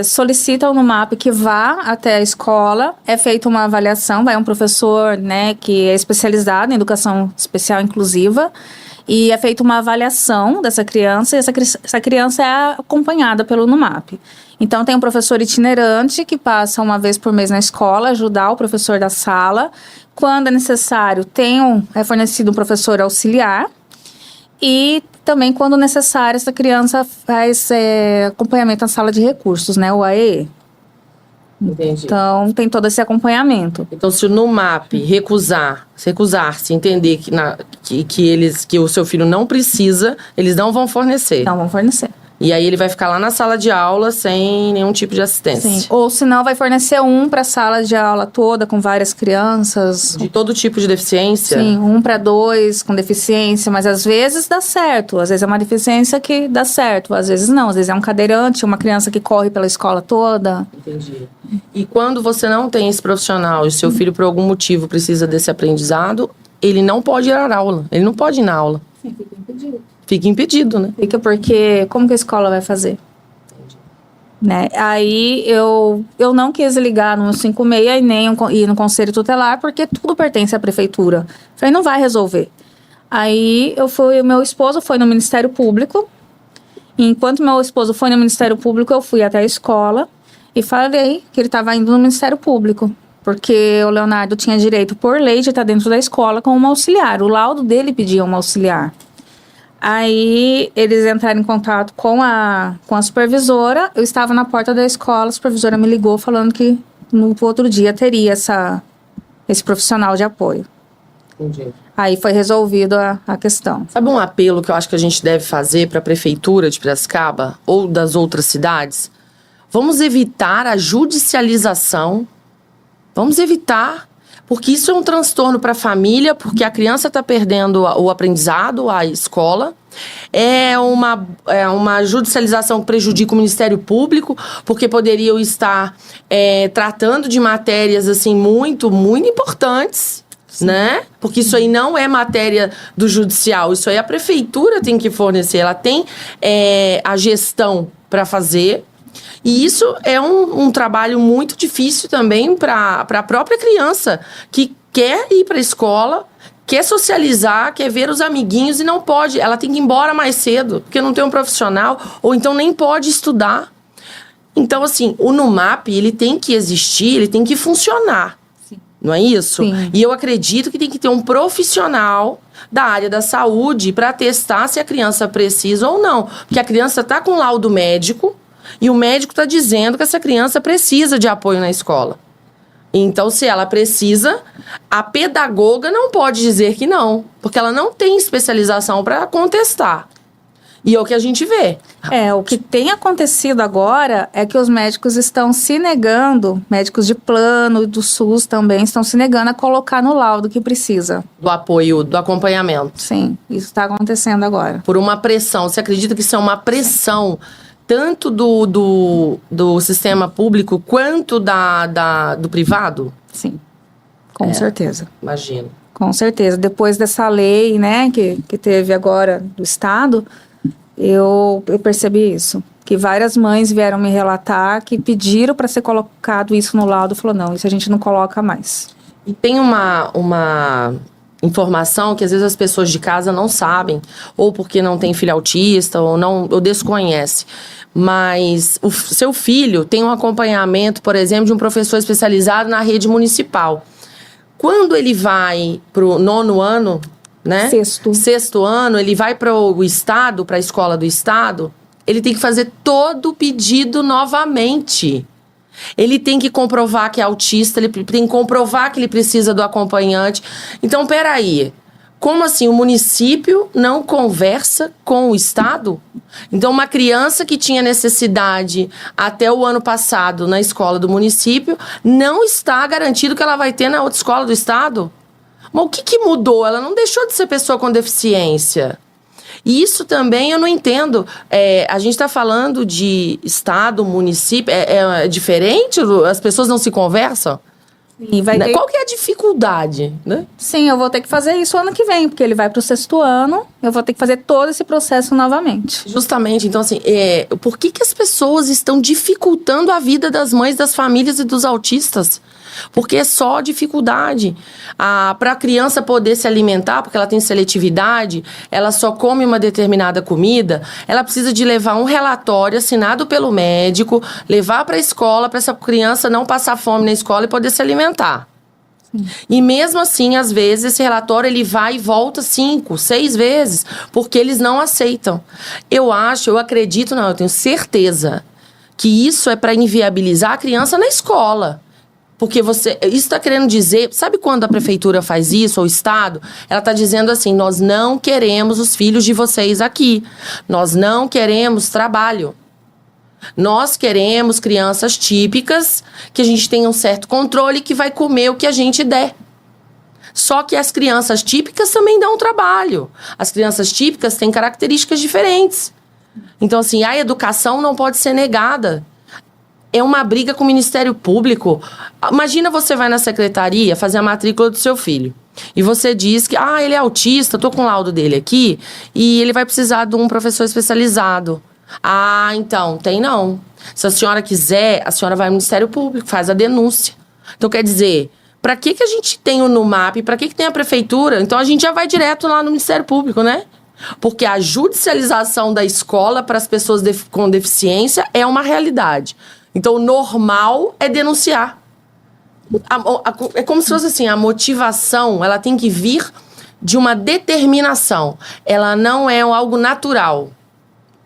solicita ao NUMAP que vá até a escola, é feita uma avaliação, vai um professor, né, que é especializado em educação especial inclusiva, e é feita uma avaliação dessa criança, e essa criança é acompanhada pelo NUMAP. Então, tem um professor itinerante que passa uma vez por mês na escola, ajudar o professor da sala. Quando é necessário, é fornecido um professor auxiliar. E também, quando necessário, essa criança faz acompanhamento na sala de recursos, né? O AEE. Entendi. Então, tem todo esse acompanhamento. Então, se o NUMAP recusar-se, entender que o seu filho não precisa, eles não vão fornecer. Não vão fornecer. E aí ele vai ficar lá na sala de aula sem nenhum tipo de assistência. Sim, ou senão vai fornecer para a sala de aula toda com várias crianças. De todo tipo de deficiência? Sim, para 2 com deficiência, mas às vezes dá certo. Às vezes é uma deficiência que dá certo, às vezes não. Às vezes é um cadeirante, uma criança que corre pela escola toda. Entendi. E quando você não tem esse profissional e o seu filho por algum motivo precisa desse aprendizado, ele não pode ir à aula, ele não pode ir na aula. Sim, fica impedido. Fica impedido, né? Fica porque como que a escola vai fazer? Entendi. Né? Aí eu não quis ligar no 156 e nem ir no Conselho Tutelar, porque tudo pertence à prefeitura. Falei, não vai resolver. Aí o meu esposo foi no Ministério Público. Enquanto meu esposo foi no Ministério Público, eu fui até a escola e falei que ele estava indo no Ministério Público. Porque o Leonardo tinha direito, por lei, de estar dentro da escola com uma auxiliar. O laudo dele pedia uma auxiliar. Aí eles entraram em contato com a supervisora. Eu estava na porta da escola, a supervisora me ligou falando que no outro dia teria esse profissional de apoio. Entendi. Aí foi resolvida a questão. Sabe um apelo que eu acho que a gente deve fazer para a prefeitura de Piracicaba ou das outras cidades? Vamos evitar a judicialização. Vamos evitar. Porque isso é um transtorno para a família, porque a criança está perdendo o aprendizado, a escola. É uma judicialização que prejudica o Ministério Público, porque poderiam estar tratando de matérias assim, muito, muito importantes. né? Porque isso aí não é matéria do judicial, isso aí a prefeitura tem que fornecer, ela tem a gestão para fazer. E isso é um trabalho muito difícil também para a própria criança que quer ir para a escola, quer socializar, quer ver os amiguinhos e não pode. Ela tem que ir embora mais cedo, porque não tem um profissional, ou então nem pode estudar. Então, assim, o NUMAP, ele tem que existir, ele tem que funcionar. Sim. Não é isso? Sim. E eu acredito que tem que ter um profissional da área da saúde para testar se a criança precisa ou não. Porque a criança está com laudo médico e o médico está dizendo que essa criança precisa de apoio na escola. Então, se ela precisa, a pedagoga não pode dizer que não, porque ela não tem especialização para contestar. E é o que a gente vê. O que tem acontecido agora é que os médicos estão se negando, médicos de plano e do SUS também, estão se negando a colocar no laudo que precisa. Do apoio, do acompanhamento. Sim, isso está acontecendo agora. Por uma pressão. Você acredita que isso é uma pressão tanto do sistema público quanto do privado? Sim, com certeza. Imagino. Com certeza. Depois dessa lei, né, que teve agora do Estado, eu percebi isso. Que várias mães vieram me relatar que pediram para ser colocado isso no laudo. Falou, não, isso a gente não coloca mais. E tem uma informação que às vezes as pessoas de casa não sabem, ou porque não tem filho autista, ou desconhece. Mas o seu filho tem um acompanhamento, por exemplo, de um professor especializado na rede municipal. Quando ele vai para o 9º ano, né? Sexto ano, ele vai para o estado, para a escola do estado, ele tem que fazer todo o pedido novamente. Ele tem que comprovar que é autista, ele tem que comprovar que ele precisa do acompanhante. Então, peraí, como assim o município não conversa com o estado? Então, uma criança que tinha necessidade até o ano passado na escola do município, não está garantido que ela vai ter na outra escola do estado? Mas o que mudou? Ela não deixou de ser pessoa com deficiência. E isso também eu não entendo. A gente está falando de estado, município, é diferente? As pessoas não se conversam? E vai ter... Qual que é a dificuldade, né? Sim, eu vou ter que fazer isso ano que vem, porque ele vai para o 6º ano, eu vou ter que fazer todo esse processo novamente. Justamente, então assim, por que as pessoas estão dificultando a vida das mães, das famílias e dos autistas? Porque é só dificuldade. Para a criança poder se alimentar, porque ela tem seletividade, ela só come uma determinada comida, ela precisa de levar um relatório assinado pelo médico, levar para a escola, para essa criança não passar fome na escola e poder se alimentar. Sim. E mesmo assim, às vezes, esse relatório ele vai e volta 5, 6 vezes, porque eles não aceitam. Eu acredito, eu tenho certeza que isso é para inviabilizar a criança na escola. Porque isso está querendo dizer... Sabe quando a prefeitura faz isso, ou o Estado? Ela está dizendo assim, nós não queremos os filhos de vocês aqui. Nós não queremos trabalho. Nós queremos crianças típicas, que a gente tenha um certo controle, que vai comer o que a gente der. Só que as crianças típicas também dão trabalho. As crianças típicas têm características diferentes. Então, assim, a educação não pode ser negada. É uma briga com o Ministério Público. Imagina você vai na secretaria fazer a matrícula do seu filho. E você diz que, ele é autista, tô com o laudo dele aqui, e ele vai precisar de um professor especializado. Então, tem não. Se a senhora quiser, a senhora vai ao Ministério Público, faz a denúncia. Então, quer dizer, para que a gente tem o NUMAP? Para que tem a prefeitura? Então, a gente já vai direto lá no Ministério Público, né? Porque a judicialização da escola para as pessoas com deficiência é uma realidade. Então, o normal é denunciar. É como se fosse assim, a motivação, ela tem que vir de uma determinação. Ela não é algo natural.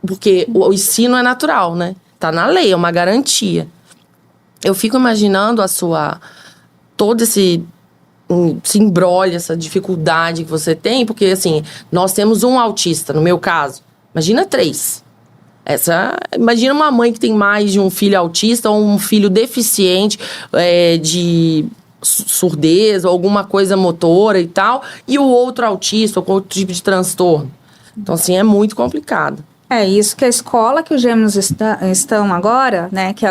Porque o ensino é natural, né? Tá na lei, é uma garantia. Eu fico imaginando todo esse imbróglio, essa dificuldade que você tem, porque assim, nós temos um autista, no meu caso. Imagina 3. Imagina uma mãe que tem mais de um filho autista ou um filho deficiente de surdez ou alguma coisa motora e tal, e o outro autista ou com outro tipo de transtorno. Então, assim, é muito complicado. Isso que a escola que os gêmeos estão agora, né, que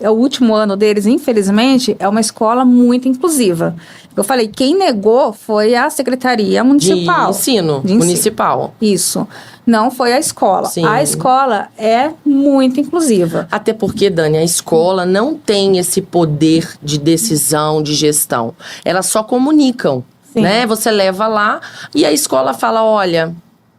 é o último ano deles, infelizmente, é uma escola muito inclusiva. Eu falei, quem negou foi a Secretaria Municipal. De ensino municipal. Isso. Não foi a escola. Sim. A escola é muito inclusiva. Até porque, Dani, a escola não tem esse poder de decisão, de gestão. Elas só comunicam, Sim. né? Você leva lá e a escola fala, olha,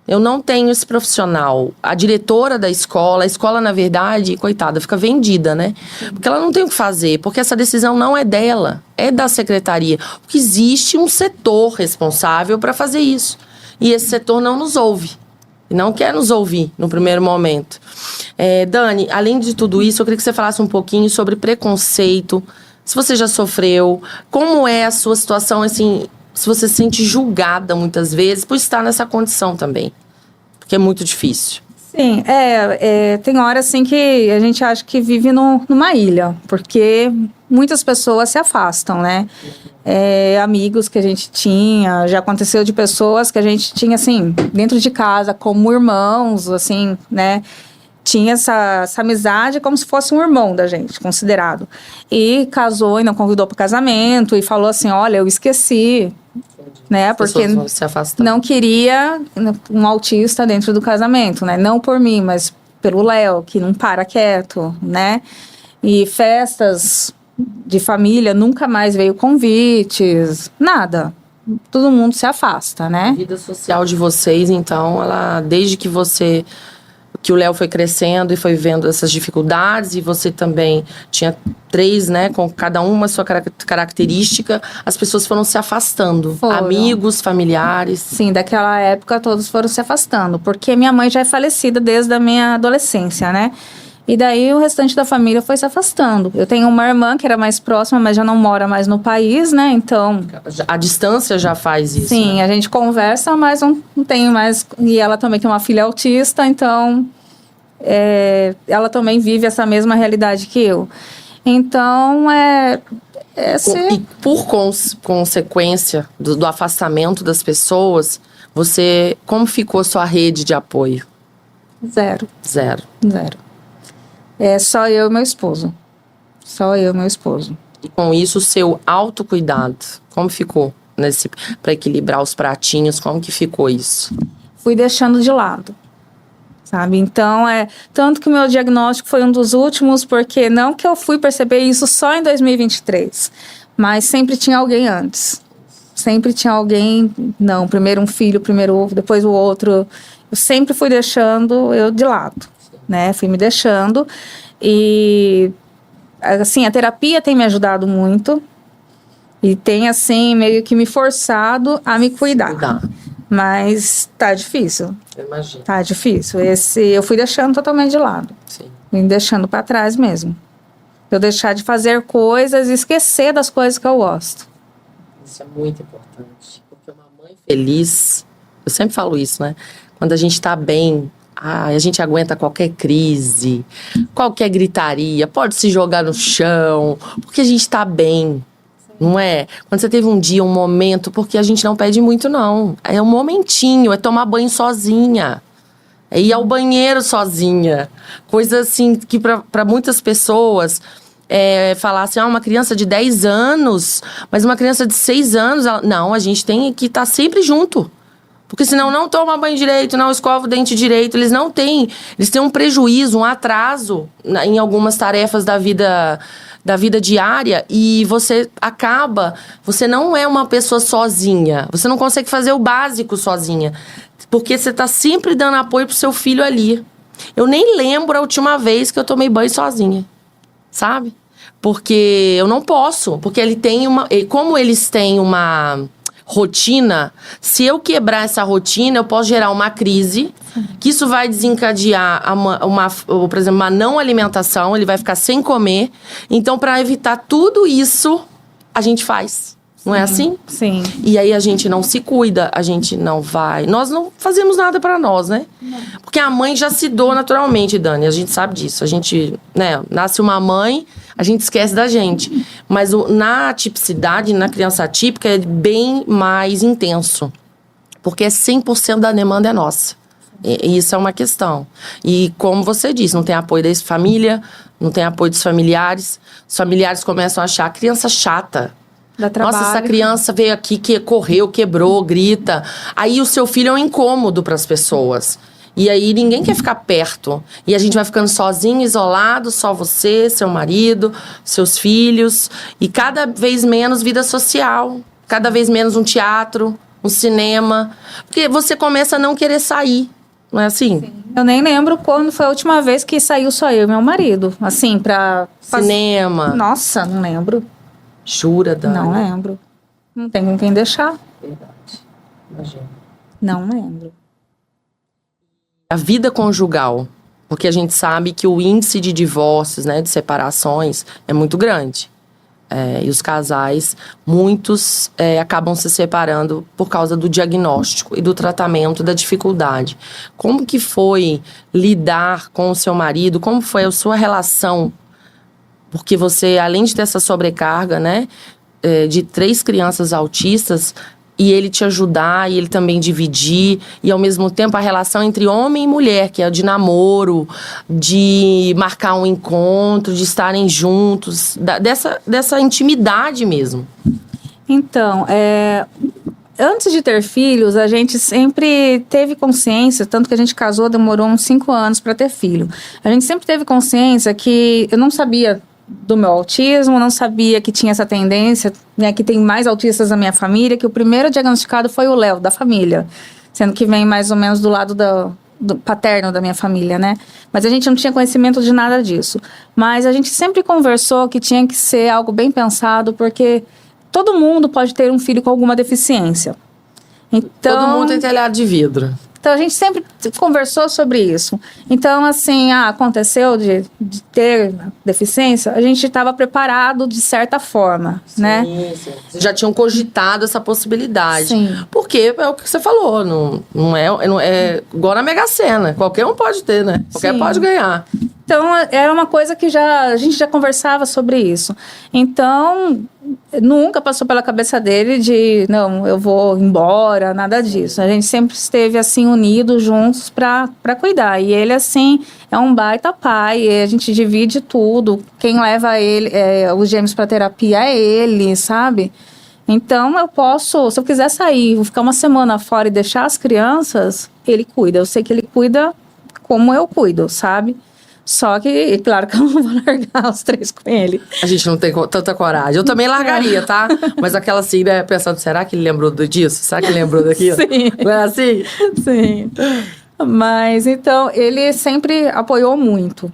eu não tenho esse profissional. A diretora da escola, a escola, na verdade, coitada, fica vendida, né? Porque ela não tem o que fazer, porque essa decisão não é dela, é da secretaria. Porque existe um setor responsável para fazer isso. E esse setor não nos ouve. E não quer nos ouvir no primeiro momento. Dani, além de tudo isso, eu queria que você falasse um pouquinho sobre preconceito. Se você já sofreu, como é a sua situação, assim, se você se sente julgada muitas vezes por estar nessa condição também. Porque é muito difícil. Sim, tem hora assim que a gente acha que vive numa ilha, porque muitas pessoas se afastam, né? Amigos que a gente tinha, já aconteceu de pessoas que a gente tinha, assim, dentro de casa, como irmãos, assim, né? Tinha essa amizade como se fosse um irmão da gente, considerado. E casou e não convidou para o casamento e falou assim, olha, eu esqueci, né? Porque não queria um autista dentro do casamento, né? Não por mim, mas pelo Léo, que não para quieto, né? E festas de família, nunca mais veio convites, nada. Todo mundo se afasta, né? A vida social de vocês, então, ela, desde que o Léo foi crescendo e foi vendo essas dificuldades, e você também tinha 3, né, com cada uma sua característica, as pessoas foram se afastando. Amigos, familiares. Sim, daquela época todos foram se afastando, porque minha mãe já é falecida desde a minha adolescência, né? E daí o restante da família foi se afastando. Eu tenho uma irmã que era mais próxima, mas já não mora mais no país, né? Então... A distância já faz isso, sim, né? A gente conversa, mas não tenho mais... E ela também tem uma filha autista, então... ela também vive essa mesma realidade que eu. Então, E por consequência do afastamento das pessoas, como ficou a sua rede de apoio? Zero. Só eu e meu esposo. E com isso, o seu autocuidado, como ficou? Para equilibrar os pratinhos, como que ficou isso? Fui deixando de lado, sabe? Então, tanto que o meu diagnóstico foi um dos últimos, porque não que eu fui perceber isso só em 2023, mas sempre tinha alguém antes. Sempre tinha alguém, não, primeiro um filho, primeiro ovo, depois o outro. Eu sempre fui deixando eu de lado, né? Fui me deixando e, assim, a terapia tem me ajudado muito e tem, assim, meio que me forçado a me cuidar. Mas tá difícil. Eu imagino. Tá difícil. Eu fui deixando totalmente de lado. Sim. Fui deixando para trás mesmo. Eu deixar de fazer coisas e esquecer das coisas que eu gosto. Isso é muito importante. Porque uma mãe feliz, eu sempre falo isso, né? Quando a gente tá bem, a gente aguenta qualquer crise, qualquer gritaria, pode se jogar no chão, porque a gente tá bem. Não é? Quando você teve um dia, um momento, porque a gente não pede muito, não. É um momentinho, é tomar banho sozinha. É ir ao banheiro sozinha. Coisa assim que para muitas pessoas falar assim, uma criança de 10 anos, mas uma criança de 6 anos, não, a gente tem que estar sempre junto. Porque senão não toma banho direito, não escova o dente direito. Eles têm um prejuízo, um atraso em algumas tarefas da vida diária, e você não é uma pessoa sozinha. Você não consegue fazer o básico sozinha. Porque você tá sempre dando apoio pro seu filho ali. Eu nem lembro a última vez que eu tomei banho sozinha. Sabe? Porque eu não posso. Porque como eles têm uma rotina, se eu quebrar essa rotina, eu posso gerar uma crise, que isso vai desencadear por exemplo, uma não alimentação, ele vai ficar sem comer. Então, para evitar tudo isso, a gente faz. Não é assim? Sim. E aí a gente não se cuida, a gente não vai... Nós não fazemos nada pra nós, né? Não. Porque a mãe já se doa naturalmente, Dani. A gente sabe disso. A gente, né? Nasce uma mãe, a gente esquece da gente. Mas na tipicidade, na criança atípica, é bem mais intenso. Porque 100% da demanda é nossa. E isso é uma questão. E como você disse, não tem apoio da família, não tem apoio dos familiares. Os familiares começam a achar a criança chata. Dá trabalho. Nossa, essa criança veio aqui, correu, quebrou, grita. Aí o seu filho é um incômodo para as pessoas. E aí ninguém quer ficar perto. E a gente vai ficando sozinho, isolado, só você, seu marido, seus filhos. E cada vez menos vida social. Cada vez menos um teatro, um cinema. Porque você começa a não querer sair. Não é assim? Sim. Eu nem lembro quando foi a última vez que saiu só eu e meu marido. Assim, pra... Cinema. Nossa, não lembro. Jura, Dani? Não lembro. Não tem com quem deixar. Verdade. Imagina. Não lembro. A vida conjugal, porque a gente sabe que o índice de divórcios, né, de separações, é muito grande. E os casais, muitos acabam se separando por causa do diagnóstico e do tratamento da dificuldade. Como que foi lidar com o seu marido? Como foi a sua relação? Porque você, além de ter essa sobrecarga, né, de 3 crianças autistas, e ele te ajudar, e ele também dividir, e ao mesmo tempo a relação entre homem e mulher, que é de namoro, de marcar um encontro, de estarem juntos, dessa intimidade mesmo. Então, antes de ter filhos, a gente sempre teve consciência, tanto que a gente casou, demorou uns 5 anos para ter filho. A gente sempre teve consciência que eu não sabia do meu autismo, não sabia que tinha essa tendência, né, que tem mais autistas na minha família, que o primeiro diagnosticado foi o Léo, da família, sendo que vem mais ou menos do lado do paterno da minha família, né? Mas a gente não tinha conhecimento de nada disso. Mas a gente sempre conversou que tinha que ser algo bem pensado, porque todo mundo pode ter um filho com alguma deficiência. Então, todo mundo tem telhado de vidro. Então, a gente sempre conversou sobre isso. Então, assim, aconteceu de ter deficiência, a gente estava preparado de certa forma, sim, né? Sim. Vocês já tinham cogitado essa possibilidade. Sim. Porque é o que você falou, não é igual na Mega Sena. Qualquer um pode ter, né? Qualquer Sim. pode ganhar. Então, era uma coisa que a gente já conversava sobre isso. Então, nunca passou pela cabeça dele de, não, eu vou embora, nada disso. A gente sempre esteve, assim, unidos, juntos, para cuidar. E ele, assim, é um baita pai, e a gente divide tudo. Quem leva ele, os gêmeos para terapia é ele, sabe? Então, eu posso, se eu quiser sair, vou ficar uma semana fora e deixar as crianças, ele cuida. Eu sei que ele cuida como eu cuido, sabe? Só que, claro que eu não vou largar os 3 com ele. A gente não tem tanta coragem. Eu também largaria, tá? Mas aquela assim, né? Pensando, será que ele lembrou disso? Será que ele lembrou daquilo? Sim. Não é assim? Sim. Mas, então, ele sempre apoiou muito.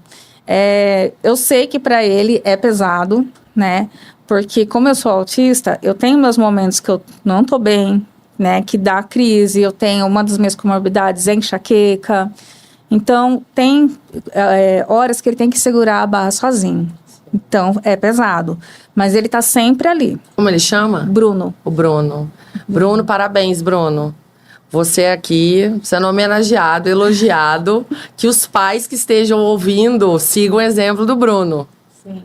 Eu sei que para ele é pesado, né? Porque como eu sou autista, eu tenho meus momentos que eu não tô bem, né? Que dá crise. Eu tenho, uma das minhas comorbidades é enxaqueca. Então, tem horas que ele tem que segurar a barra sozinho. Então, é pesado. Mas ele tá sempre ali. Como ele chama? Bruno. O Bruno. Bruno, parabéns, Bruno. Você aqui, sendo homenageado, elogiado. Que os pais que estejam ouvindo sigam o exemplo do Bruno. Sim.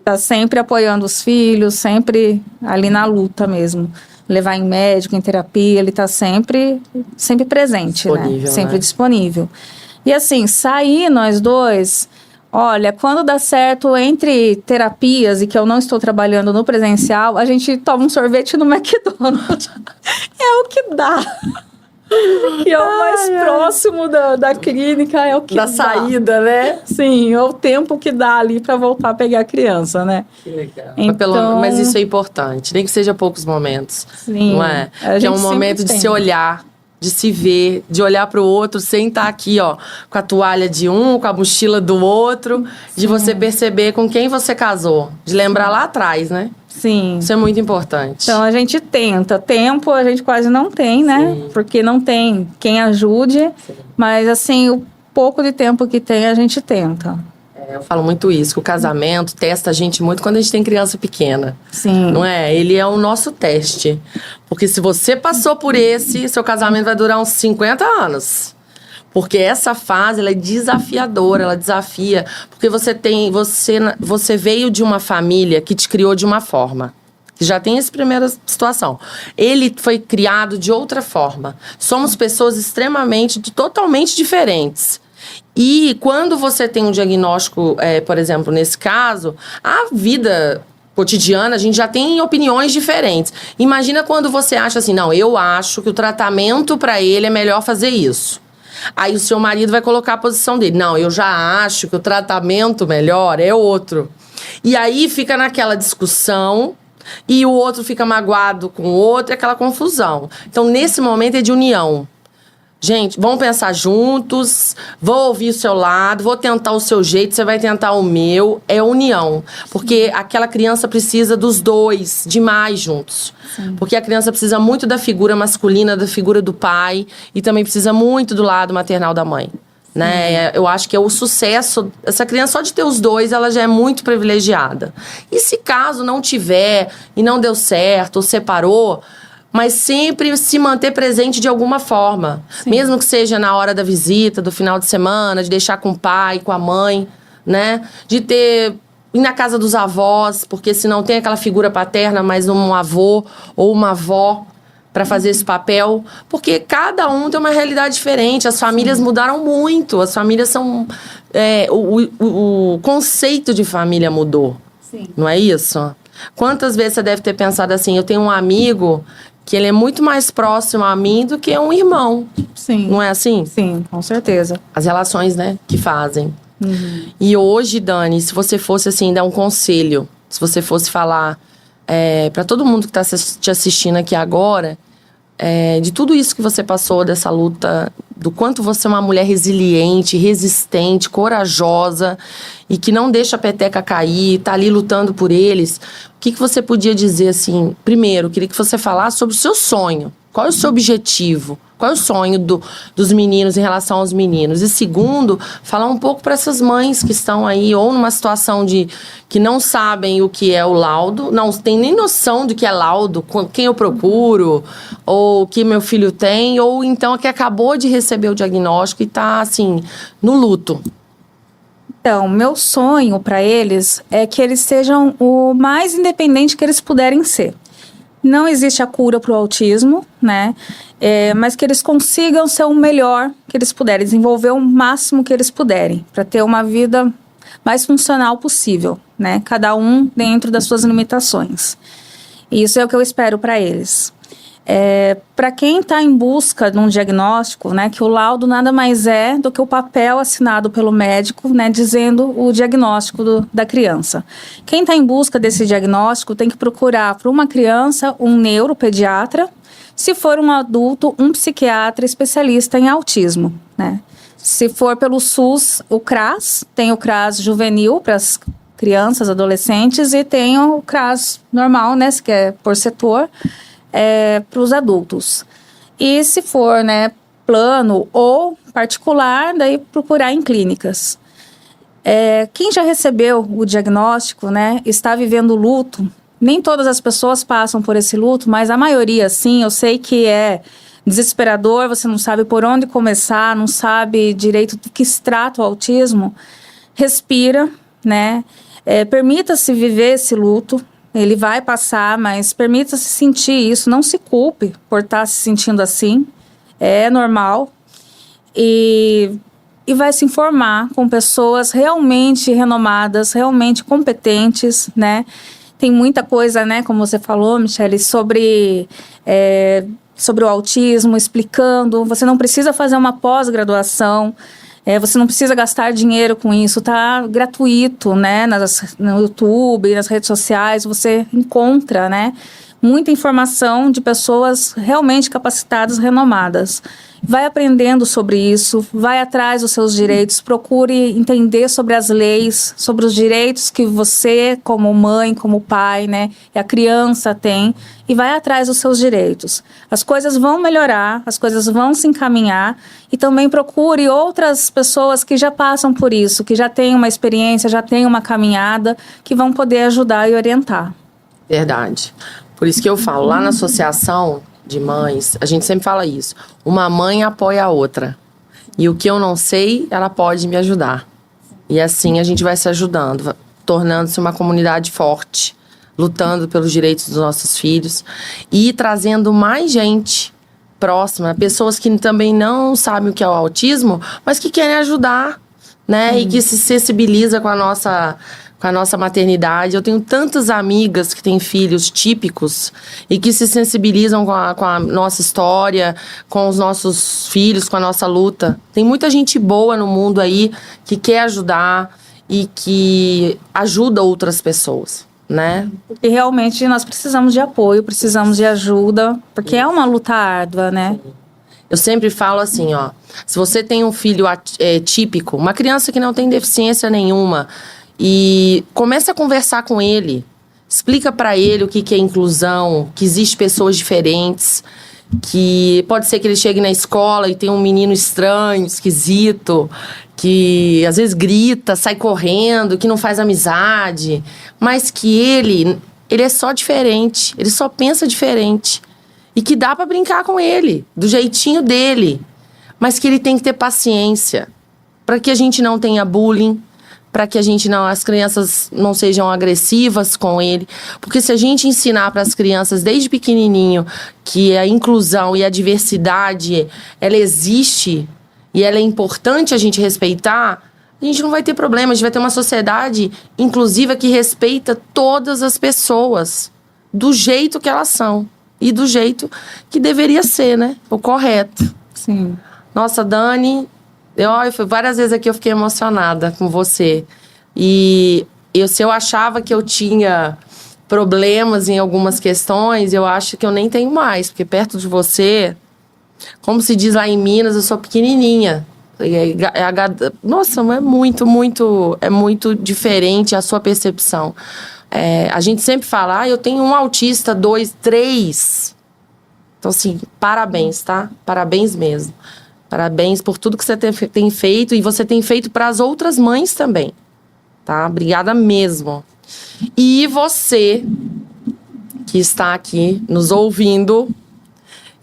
Tá sempre apoiando os filhos, sempre ali na luta mesmo. Levar em médico, em terapia, ele tá sempre presente, disponível, né? Sempre né? disponível. E assim, sair nós dois, olha, quando dá certo entre terapias e que eu não estou trabalhando no presencial, a gente toma um sorvete no McDonald's. É o que dá. E é o mais próximo da clínica, é o que da dá. saída, né? Sim, é o tempo que dá ali para voltar a pegar a criança, né? Que legal. Então, mas isso é importante, nem que seja poucos momentos. Sim, não é? a Que é um gente momento sempre de tem. se olhar, de se ver, de olhar para o outro sem estar aqui, ó, com a toalha de um, com a mochila do outro, de você perceber com quem você casou, de lembrar lá atrás, né? Sim. Isso é muito importante. Então a gente tenta. Tempo a gente quase não tem, né? Sim. Porque não tem quem ajude. Sim. Mas assim, o pouco de tempo que tem, a gente tenta. Eu falo muito isso, que o casamento testa a gente muito quando a gente tem criança pequena. Sim. Não é? Ele é o nosso teste. Porque se você passou por esse, seu casamento vai durar uns 50 anos. Porque essa fase, ela é desafiadora, ela desafia. Porque você veio de uma família que te criou de uma forma. Que já tem essa primeira situação. Ele foi criado de outra forma. Somos pessoas totalmente diferentes. E quando você tem um diagnóstico, por exemplo, nesse caso, a vida cotidiana, a gente já tem opiniões diferentes. Imagina quando você acha assim, não, eu acho que o tratamento para ele é melhor fazer isso. Aí o seu marido vai colocar a posição dele. Não, eu já acho que o tratamento melhor é outro. E aí fica naquela discussão e o outro fica magoado com o outro, é aquela confusão. Então, nesse momento é de união. Gente, vamos pensar juntos, vou ouvir o seu lado, vou tentar o seu jeito, você vai tentar o meu. É união. Porque aquela criança precisa dos dois, demais juntos. Sim. Porque a criança precisa muito da figura masculina, da figura do pai. E também precisa muito do lado maternal da mãe. Né? Eu acho que é o sucesso. Essa criança, só de ter os dois, ela já é muito privilegiada. E se caso não tiver, e não deu certo, ou separou... mas sempre se manter presente de alguma forma. Sim. Mesmo que seja na hora da visita, do final de semana, de deixar com o pai, com a mãe, né? De ir na casa dos avós, porque se não tem aquela figura paterna, mas um avô ou uma avó para fazer esse papel. Porque cada um tem uma realidade diferente. As famílias mudaram muito. As famílias são... o conceito de família mudou. Sim. Não é isso? Quantas vezes você deve ter pensado assim, eu tenho um amigo... que ele é muito mais próximo a mim do que um irmão. Sim. Não é assim? Sim, com certeza. As relações, né, que fazem. Uhum. E hoje, Dani, se você fosse, assim, dar um conselho, se você fosse falar para todo mundo que está te assistindo aqui agora, de tudo isso que você passou, dessa luta, do quanto você é uma mulher resiliente, resistente, corajosa e que não deixa a peteca cair, tá ali lutando por eles. O que você podia dizer, assim? Primeiro, queria que você falasse sobre o seu sonho. Qual é o seu objetivo? Qual é o sonho dos meninos em relação aos meninos? E segundo, falar um pouco para essas mães que estão aí ou numa situação de que não sabem o que é o laudo, não tem nem noção do que é laudo, quem eu procuro, ou o que meu filho tem, ou então que acabou de receber o diagnóstico e está, assim, no luto. Então, meu sonho para eles é que eles sejam o mais independente que eles puderem ser. Não existe a cura para o autismo, né? Mas que eles consigam ser o melhor que eles puderem, desenvolver o máximo que eles puderem, para ter uma vida mais funcional possível, né? Cada um dentro das suas limitações. E isso é o que eu espero para eles. Para quem está em busca de um diagnóstico, né, que o laudo nada mais é do que o papel assinado pelo médico, né, dizendo o diagnóstico da criança. Quem está em busca desse diagnóstico tem que procurar para uma criança um neuropediatra, se for um adulto, um psiquiatra especialista em autismo, né? Se for pelo SUS, o CRAS, tem o CRAS juvenil para as crianças, adolescentes, e tem o CRAS normal, né, que é por setor, para os adultos. E se for, né, plano ou particular, daí procurar em clínicas. Quem já recebeu o diagnóstico, né, está vivendo luto. Nem todas as pessoas passam por esse luto, mas a maioria, sim. Eu sei que é desesperador, você não sabe por onde começar, não sabe direito do que se trata o autismo. Respira, né, permita-se viver esse luto. Ele vai passar, mas permita-se sentir isso. Não se culpe por estar se sentindo assim. É normal. E vai se informar com pessoas realmente renomadas, realmente competentes, né? Tem muita coisa, né, como você falou, Michele, sobre o autismo, explicando. Você não precisa fazer uma pós-graduação. Você não precisa gastar dinheiro com isso, tá gratuito, né? No YouTube, nas redes sociais, você encontra, né, muita informação de pessoas realmente capacitadas, renomadas. Vai aprendendo sobre isso, vai atrás dos seus direitos, procure entender sobre as leis, sobre os direitos que você, como mãe, como pai, né, e a criança tem, e vai atrás dos seus direitos. As coisas vão melhorar, as coisas vão se encaminhar, e também procure outras pessoas que já passam por isso, que já têm uma experiência, já têm uma caminhada, que vão poder ajudar e orientar. Verdade. Por isso que eu falo, lá na associação de mães, a gente sempre fala isso. Uma mãe apoia a outra. E o que eu não sei, ela pode me ajudar. E assim a gente vai se ajudando, tornando-se uma comunidade forte, lutando pelos direitos dos nossos filhos e trazendo mais gente próxima, pessoas que também não sabem o que é o autismo, mas que querem ajudar, né? E que se sensibiliza com a nossa maternidade. Eu tenho tantas amigas que têm filhos típicos e que se sensibilizam com a nossa história, com os nossos filhos, com a nossa luta. Tem muita gente boa no mundo aí que quer ajudar e que ajuda outras pessoas, né? E realmente nós precisamos de apoio, precisamos de ajuda, porque é uma luta árdua, né? Eu sempre falo assim, ó, se você tem um filho típico, uma criança que não tem deficiência nenhuma, e começa a conversar com ele, explica pra ele o que é inclusão, que existe pessoas diferentes, que pode ser que ele chegue na escola e tem um menino estranho, esquisito, que às vezes grita, sai correndo, que não faz amizade, mas que ele é só diferente, ele só pensa diferente. E que dá pra brincar com ele, do jeitinho dele. Mas que ele tem que ter paciência. Pra que a gente não tenha bullying. Pra que as crianças não sejam agressivas com ele. Porque se a gente ensinar para as crianças desde pequenininho que a inclusão e a diversidade, ela existe e ela é importante a gente respeitar, a gente não vai ter problema. A gente vai ter uma sociedade inclusiva que respeita todas as pessoas do jeito que elas são. E do jeito que deveria ser, né? O correto. Sim. Nossa, Dani, várias vezes aqui eu fiquei emocionada com você. E se eu achava que eu tinha problemas em algumas questões, eu acho que eu nem tenho mais. Porque perto de você, como se diz lá em Minas, eu sou pequenininha. Nossa, é muito diferente a sua percepção. A gente sempre fala, eu tenho um autista, 2, 3. Então, assim, parabéns, tá? Parabéns mesmo. Parabéns por tudo que você tem feito e você tem feito para as outras mães também, tá? Obrigada mesmo. E você que está aqui nos ouvindo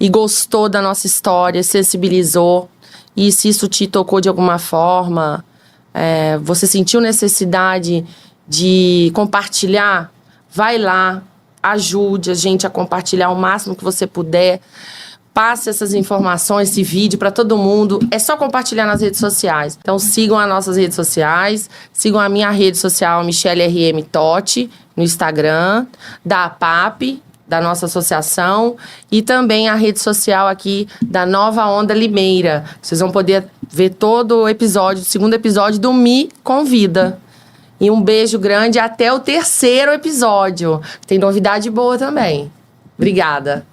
e gostou da nossa história, sensibilizou, e se isso te tocou de alguma forma, você sentiu necessidade de compartilhar, vai lá, ajude a gente a compartilhar o máximo que você puder, passe essas informações, esse vídeo para todo mundo, é só compartilhar nas redes sociais. Então sigam as nossas redes sociais, sigam a minha rede social, Michele RM Totti, no Instagram, da APAP, da nossa associação, e também a rede social aqui da Nova Onda Limeira. Vocês vão poder ver todo o episódio, o segundo episódio do Me Convida. E um beijo grande até o 3º episódio. Tem novidade boa também. Obrigada.